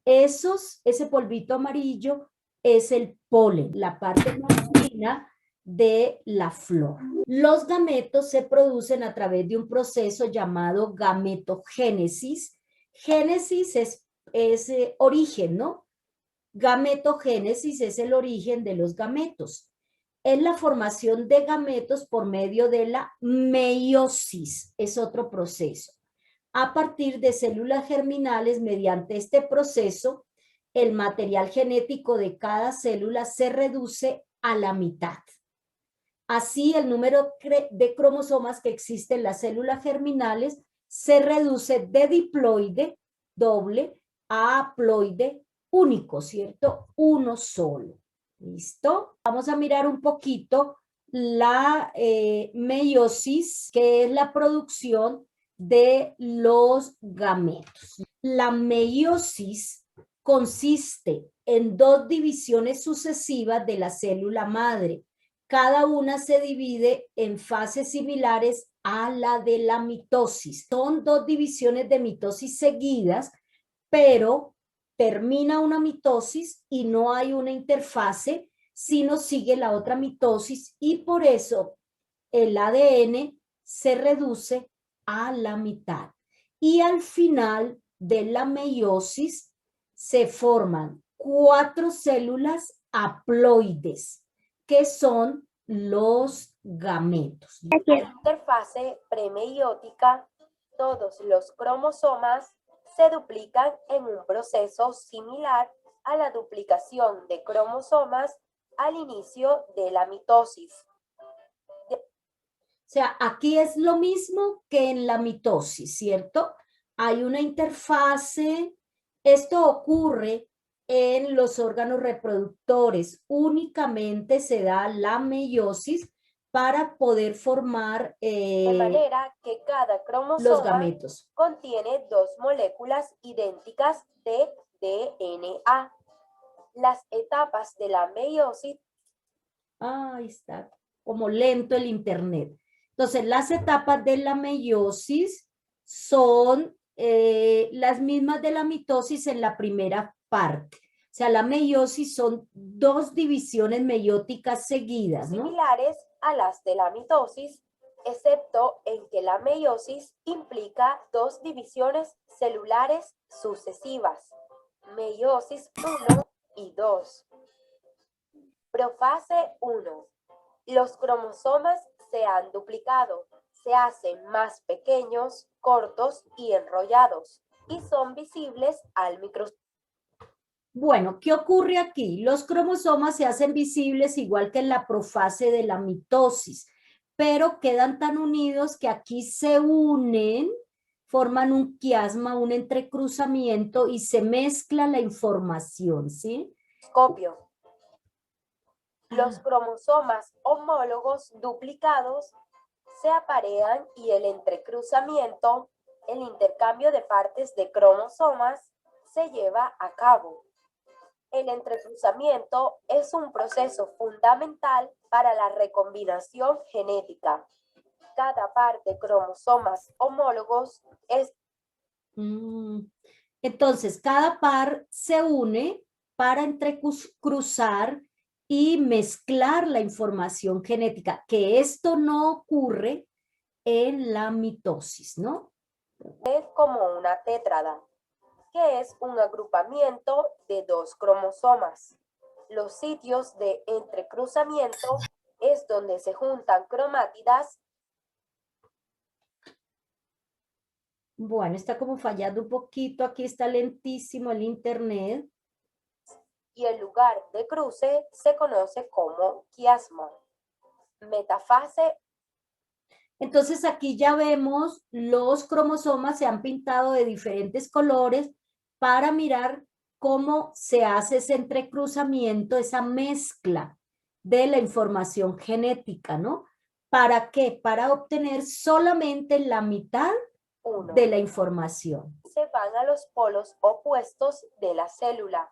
Ese polvito amarillo es el polen, la parte masculina de la flor. Los gametos se producen a través de un proceso llamado gametogénesis. Génesis es origen, ¿no? Gametogénesis es el origen de los gametos. Es la formación de gametos por medio de la meiosis, es otro proceso. A partir de células germinales, mediante este proceso, el material genético de cada célula se reduce a la mitad. Así, el número de cromosomas que existe en las células germinales se reduce de diploide, doble, a haploide, único, ¿cierto? Uno solo. ¿Listo? Vamos a mirar un poquito la meiosis, que es la producción de los gametos. La meiosis consiste en 2 divisiones sucesivas de la célula madre. Cada una se divide en fases similares a la de la mitosis. Son 2 divisiones de mitosis seguidas, pero termina una mitosis y no hay una interfase, sino sigue la otra mitosis y por eso el ADN se reduce a la mitad. Y al final de la meiosis se forman 4 células haploides, que son los gametos. En la interfase premeiótica, todos los cromosomas se duplican en un proceso similar a la duplicación de cromosomas al inicio de la mitosis. O sea, aquí es lo mismo que en la mitosis, ¿cierto? Hay una interfase. Esto ocurre en los órganos reproductores. Únicamente se da la meiosis para poder formar de manera que cada cromosoma los gametos. Contiene 2 moléculas idénticas de DNA. Las etapas de la meiosis. Ahí está, como lento el internet. Entonces, las etapas de la meiosis son las mismas de la mitosis en la primera parte. O sea, la meiosis son 2 divisiones meióticas seguidas, ¿no? Similares a las de la mitosis, excepto en que la meiosis implica 2 divisiones celulares sucesivas, meiosis 1 y 2. Profase 1. Los cromosomas se han duplicado, se hacen más pequeños, cortos y enrollados, y son visibles al microscopio. Bueno, ¿qué ocurre aquí? Los cromosomas se hacen visibles igual que en la profase de la mitosis, pero quedan tan unidos que aquí se unen, forman un quiasma, un entrecruzamiento y se mezcla la información, ¿sí? Los cromosomas homólogos duplicados se aparean y el entrecruzamiento, el intercambio de partes de cromosomas, se lleva a cabo. El entrecruzamiento es un proceso fundamental para la recombinación genética. Cada par de cromosomas homólogos es... Entonces, cada par se une para entrecruzar y mezclar la información genética, que esto no ocurre en la mitosis, ¿no? Es como una tétrada, que es un agrupamiento de 2 cromosomas. Los sitios de entrecruzamiento es donde se juntan cromátidas. Bueno, está como fallando un poquito, aquí está lentísimo el internet. Y el lugar de cruce se conoce como quiasma. Metafase. Entonces aquí ya vemos los cromosomas se han pintado de diferentes colores para mirar cómo se hace ese entrecruzamiento, esa mezcla de la información genética, ¿no? ¿Para qué? Para obtener solamente la mitad de la información. Se van a los polos opuestos de la célula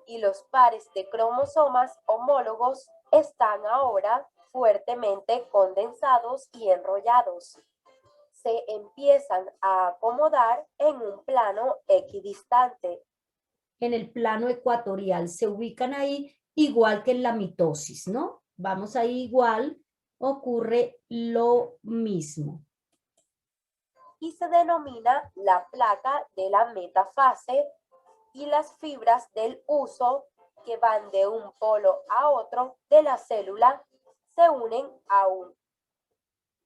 y los pares de cromosomas homólogos están ahora fuertemente condensados y enrollados. Se empiezan a acomodar en un plano equidistante. En el plano ecuatorial se ubican ahí igual que en la mitosis, ¿no? Vamos ahí igual, ocurre lo mismo. Y se denomina la placa de la metafase y las fibras del uso que van de un polo a otro de la célula se unen a un.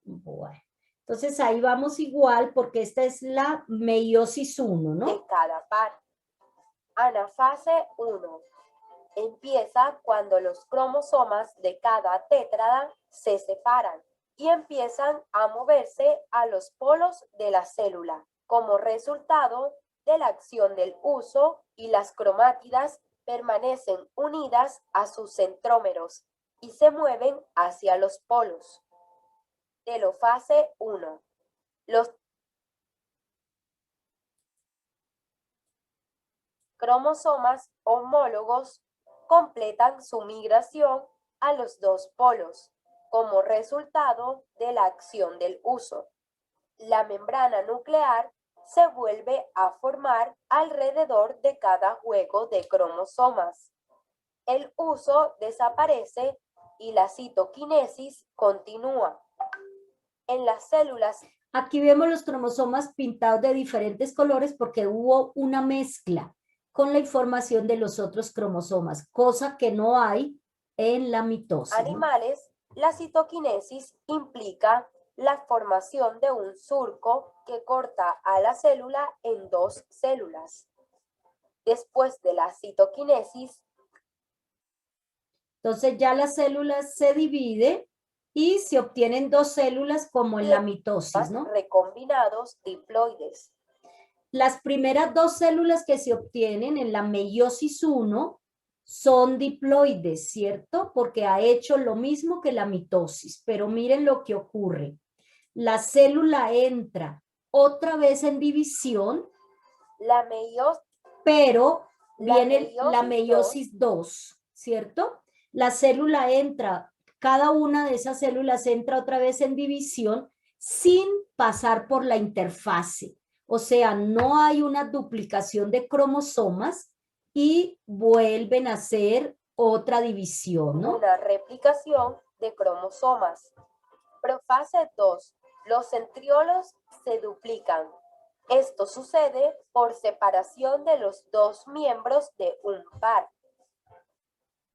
Bueno, entonces ahí vamos igual porque esta es la meiosis 1, ¿no? De cada par. Anafase 1. Empieza cuando los cromosomas de cada tétrada se separan y empiezan a moverse a los polos de la célula como resultado de la acción del uso y las cromátidas permanecen unidas a sus centrómeros y se mueven hacia los polos. Telofase 1. Los cromosomas homólogos completan su migración a los dos polos como resultado de la acción del uso. La membrana nuclear se vuelve a formar alrededor de cada juego de cromosomas. El uso desaparece y la citoquinesis continúa. En las células. Aquí vemos los cromosomas pintados de diferentes colores porque hubo una mezcla con la información de los otros cromosomas, cosa que no hay en la mitosis. Animales, la citoquinesis implica la formación de un surco que corta a la célula en dos células. Después de la citoquinesis, entonces ya la célula se divide y se obtienen dos células como en la mitosis, ¿no? Recombinados diploides. Las primeras dos células que se obtienen en la meiosis 1 son diploides, ¿cierto? Porque ha hecho lo mismo que la mitosis, pero miren lo que ocurre. La célula entra otra vez en división, pero viene la meiosis 2, ¿cierto? La célula entra, cada una de esas células entra otra vez en división sin pasar por la interfase. O sea, no hay una duplicación de cromosomas y vuelven a hacer otra división, ¿no? Una replicación de cromosomas. Profase 2. Los centriolos se duplican. Esto sucede por separación de los dos miembros de un par.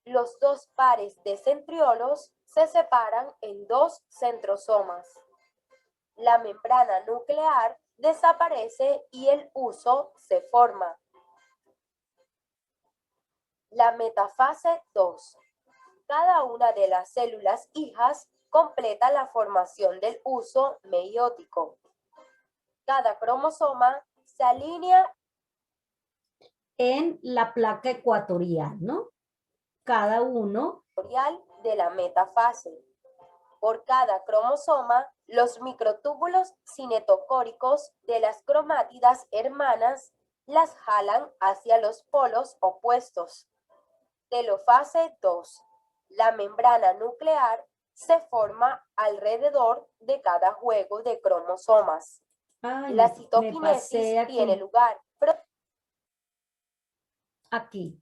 Los dos pares de centriolos se separan en dos centrosomas. La membrana nuclear desaparece y el huso se forma. La metafase 2. Cada una de las células hijas completa la formación del huso meiótico. Cada cromosoma se alinea en la placa ecuatorial, ¿no? Cada uno de la metafase. Por cada cromosoma, los microtúbulos cinetocóricos de las cromátidas hermanas las jalan hacia los polos opuestos. Telofase 2. La membrana nuclear se forma alrededor de cada juego de cromosomas. La citoquinesis tiene lugar. Aquí.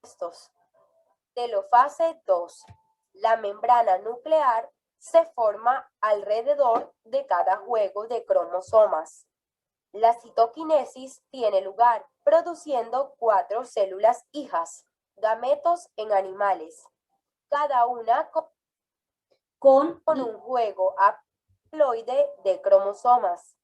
Telofase 2. La membrana nuclear se forma alrededor de cada juego de cromosomas. La citoquinesis tiene lugar produciendo 4 células hijas, gametos en animales, cada una con un juego haploide de cromosomas.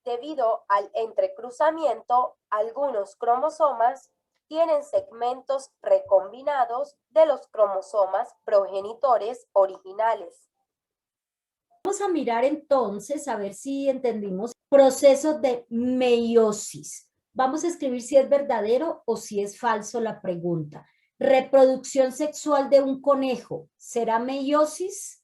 Debido al entrecruzamiento, algunos cromosomas tienen segmentos recombinados de los cromosomas progenitores originales. Vamos a mirar entonces, a ver si entendimos, procesos de meiosis. Vamos a escribir si es verdadero o si es falso la pregunta. Reproducción sexual de un conejo, ¿será meiosis?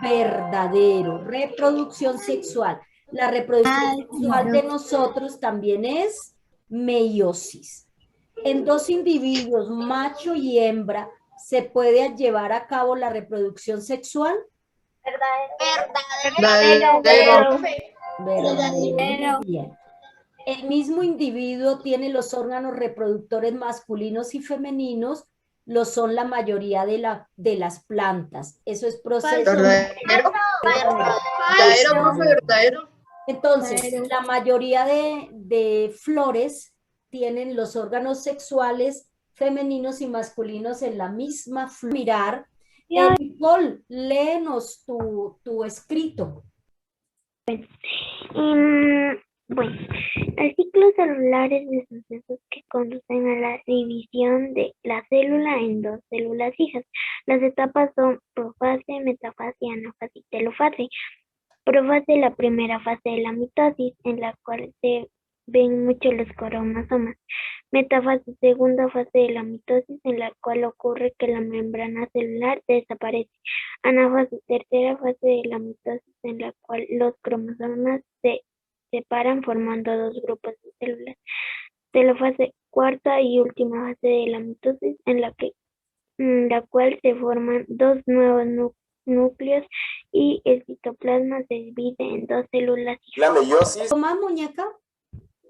Verdadero. Reproducción sexual. La reproducción sexual de nosotros también es meiosis. En dos individuos, macho y hembra, ¿se puede llevar a cabo la reproducción sexual? Verdadero. Bien. El mismo individuo tiene los órganos reproductores masculinos y femeninos, lo son la mayoría de las plantas. Eso es proceso. Verdadero. Entonces, la mayoría de flores tienen los órganos sexuales femeninos y masculinos en la misma flor. Mirar, Nicole, léenos tu escrito. Bueno, el ciclo celular es de sucesos que conducen a la división de la célula en dos células hijas. Las etapas son profase, metafase, anafase y telofase. Profase, la primera fase de la mitosis, en la cual se ven mucho los cromosomas. Metafase, segunda fase de la mitosis, en la cual ocurre que la membrana celular desaparece. Anafase, tercera fase de la mitosis, en la cual los cromosomas se separan formando dos grupos de células. Telofase, cuarta y última fase de la mitosis, en la cual se forman dos nuevos núcleos y el citoplasma se divide en dos células. La meiosis. ¿Más, muñeca?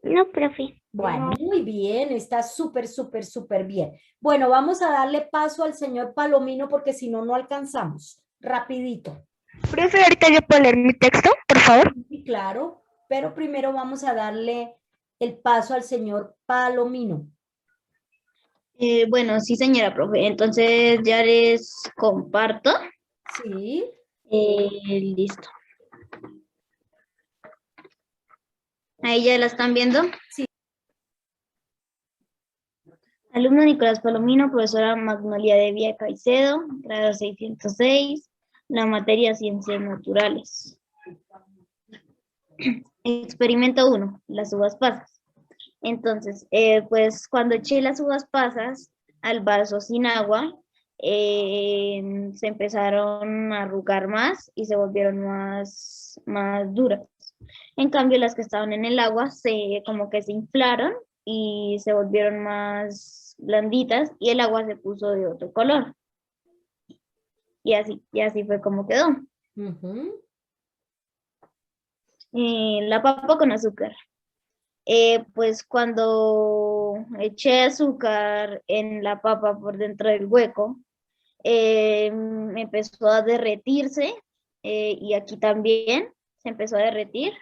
No, profe. Bueno, muy bien, está súper, súper, súper bien. Bueno, vamos a darle paso al señor Palomino porque si no, no alcanzamos. Rapidito. Profe, ahorita yo puedo leer mi texto, por favor. Sí, claro, pero primero vamos a darle el paso al señor Palomino. Bueno, sí, señora profe. Entonces ya les comparto. Sí. Listo. Ahí ya la están viendo. Sí. Alumno Nicolás Palomino, profesora Magnolia de Vía Caicedo, grado 606, la materia Ciencias Naturales. Experimento 1, las uvas pasas. Entonces, pues cuando eché las uvas pasas al vaso sin agua, se empezaron a arrugar más y se volvieron más duras. En cambio, las que estaban en el agua como que se inflaron y se volvieron más blanditas y el agua se puso de otro color. Y así fue como quedó. La papa con azúcar. Pues cuando eché azúcar en la papa por dentro del hueco, empezó a derretirse y aquí también se empezó a derretir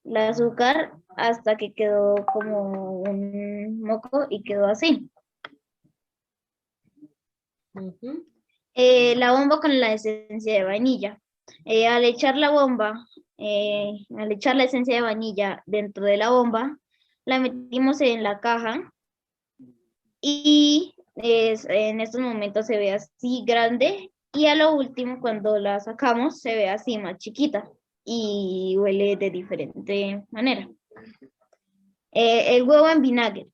el azúcar hasta que quedó como un moco y quedó así. La bomba con la esencia de vainilla. Al echar la esencia de vainilla dentro de la bomba, la metimos en la caja y en estos momentos se ve así grande y a lo último cuando la sacamos se ve así más chiquita y huele de diferente manera. El huevo en vinagre.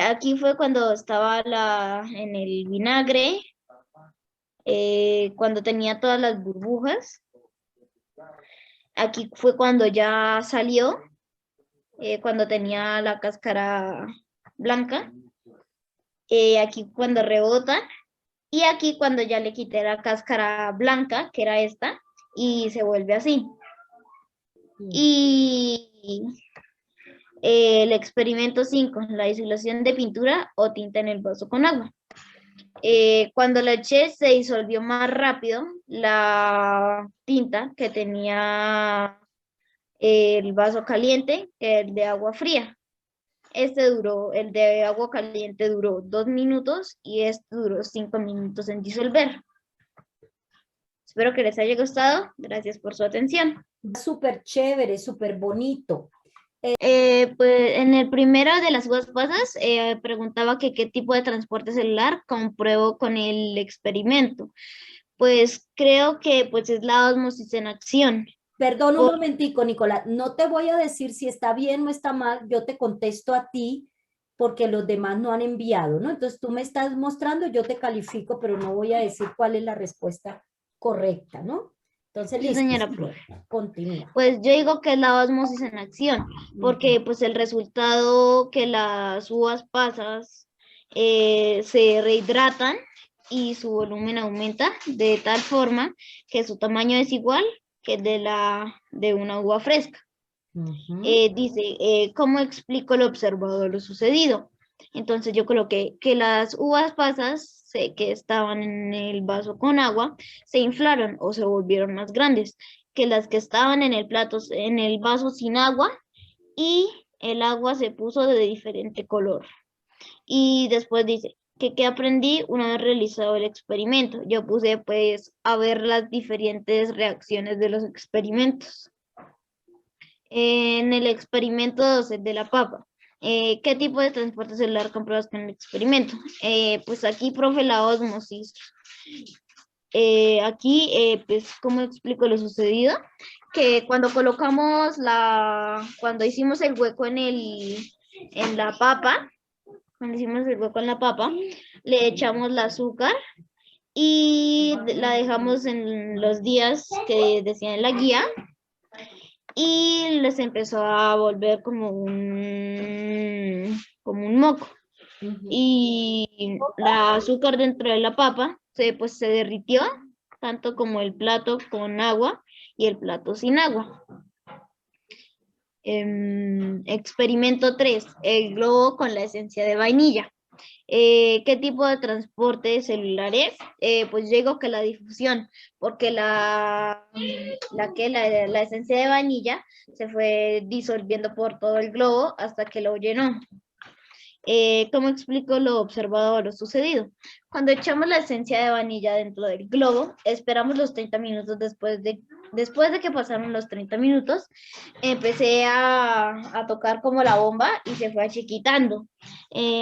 Aquí fue cuando estaba en el vinagre, cuando tenía todas las burbujas. Aquí fue cuando ya salió, cuando tenía la cáscara blanca. Aquí cuando rebota. Y aquí cuando ya le quité la cáscara blanca, que era esta, y se vuelve así. Y el experimento 5, la disolución de pintura o tinta en el vaso con agua. Cuando la eché se disolvió más rápido la tinta que tenía el vaso caliente que el de agua fría. El de agua caliente duró 2 minutos y este duró 5 minutos en disolver. Espero que les haya gustado. Gracias por su atención. Súper chévere, súper bonito. Pues en el primero de las uvas pasas preguntaba que qué tipo de transporte celular compruebo con el experimento. Pues creo que pues es la ósmosis en acción. Perdón un momentico, Nicolás, no te voy a decir si está bien o está mal, yo te contesto a ti porque los demás no han enviado, ¿no? Entonces tú me estás mostrando, yo te califico, pero no voy a decir cuál es la respuesta correcta, ¿no? Entonces, sí, listo, señora profe. Continúa. Pues yo digo que es la ósmosis en acción, porque pues el resultado que las uvas pasas se rehidratan y su volumen aumenta de tal forma que su tamaño es igual que el de una uva fresca. Dice, ¿cómo explico lo observado, lo sucedido? Entonces yo coloqué que las uvas pasas que estaban en el vaso con agua se inflaron o se volvieron más grandes que las que estaban en el vaso sin agua y el agua se puso de diferente color. Y después dice, ¿qué aprendí una vez realizado el experimento? Yo puse pues a ver las diferentes reacciones de los experimentos. En el experimento 12 de la papa, ¿qué tipo de transporte celular compruebas con el experimento? Pues aquí, profe, la ósmosis. Aquí, pues, ¿cómo explico lo sucedido? Que cuando cuando hicimos el hueco en la papa, cuando hicimos el huevo con la papa, le echamos el azúcar y la dejamos en los días que decía en la guía y les empezó a volver como un moco. Y la azúcar dentro de la papa pues se derritió, tanto como el plato con agua y el plato sin agua. Experimento 3, el globo con la esencia de vainilla. ¿Qué tipo de transporte celular es? Pues digo que la difusión, porque la esencia de vainilla se fue disolviendo por todo el globo hasta que lo llenó. ¿Cómo explico lo observado o lo sucedido? Cuando echamos la esencia de vainilla dentro del globo, esperamos los 30 minutos después de que pasaron los 30 minutos, empecé a tocar como la bomba y se fue achiquitando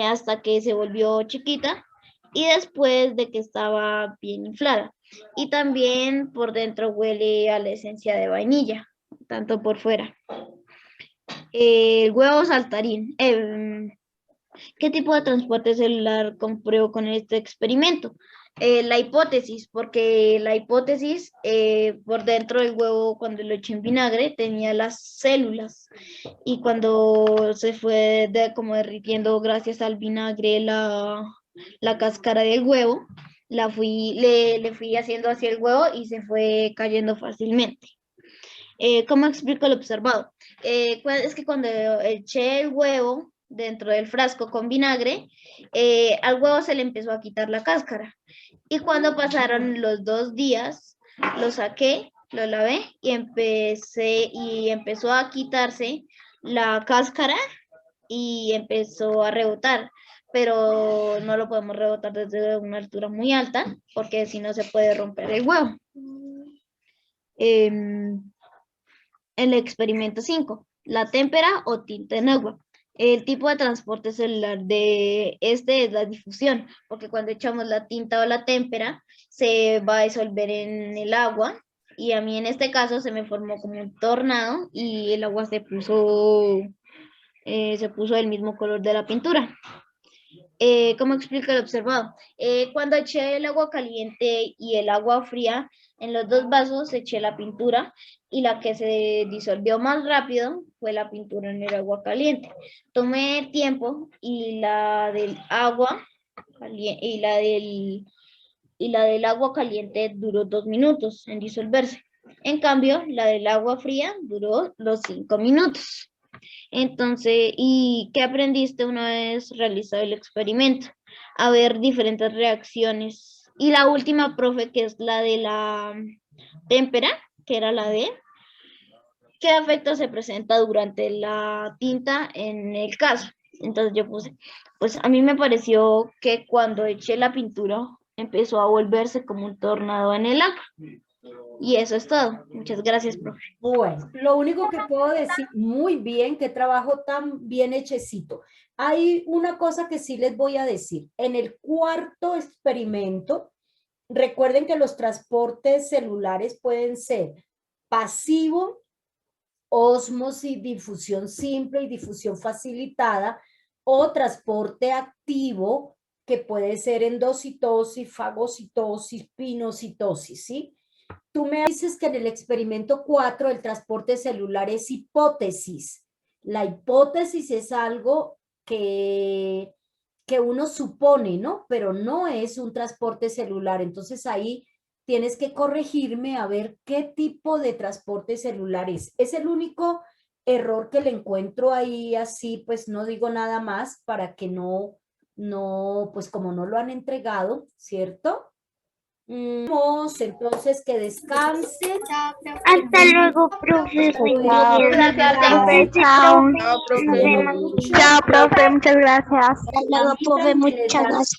hasta que se volvió chiquita y después de que estaba bien inflada. Y también por dentro huele a la esencia de vainilla, tanto por fuera. El huevo saltarín. ¿Qué tipo de transporte celular compruebo con este experimento? La hipótesis, porque la hipótesis por dentro del huevo cuando lo eché en vinagre tenía las células y cuando se fue como derritiendo gracias al vinagre la cáscara del huevo, le fui haciendo hacia el huevo y se fue cayendo fácilmente. ¿Cómo explico lo observado? Es que cuando eché el huevo dentro del frasco con vinagre, al huevo se le empezó a quitar la cáscara. Y cuando pasaron los 2 días, lo saqué, lo lavé y empezó a quitarse la cáscara y empezó a rebotar. Pero no lo podemos rebotar desde una altura muy alta porque si no se puede romper el huevo. El experimento 5, la témpera o tinta en agua. El tipo de transporte celular de este es la difusión, porque cuando echamos la tinta o la témpera se va a disolver en el agua y a mí en este caso se me formó como un tornado y el agua se puso del mismo color de la pintura. ¿Cómo explica el observado? Cuando eché el agua caliente y el agua fría, en los 2 vasos eché la pintura y la que se disolvió más rápido fue la pintura en el agua caliente. Tomé tiempo y la del agua caliente duró 2 minutos en disolverse. En cambio, la del agua fría duró los 5 minutos. Entonces, ¿y qué aprendiste una vez realizado el experimento? A ver diferentes reacciones. Y la última, profe, que es la de la témpera, que era la de ¿qué efecto se presenta durante la tinta en el caso? Entonces yo puse, pues a mí me pareció que cuando eché la pintura empezó a volverse como un tornado en el agua. Y eso es todo. Muchas gracias, profe. Bueno, lo único que puedo decir, muy bien, qué trabajo tan bien hechecito. Hay una cosa que sí les voy a decir. En el 4º experimento, recuerden que los transportes celulares pueden ser pasivo, ósmosis, difusión simple y difusión facilitada, o transporte activo, que puede ser endocitosis, fagocitosis, pinocitosis, ¿sí? Tú me dices que en el experimento 4 el transporte celular es hipótesis. La hipótesis es algo que uno supone, ¿no? Pero no es un transporte celular. Entonces ahí tienes que corregirme a ver qué tipo de transporte celular es. Es el único error que le encuentro ahí, así pues no digo nada más para que no, pues como no lo han entregado, ¿cierto? Entonces que descansen. Hasta luego, profe. Chao, Chao, profe. Muchas gracias. Hasta luego, profe. Muchas gracias.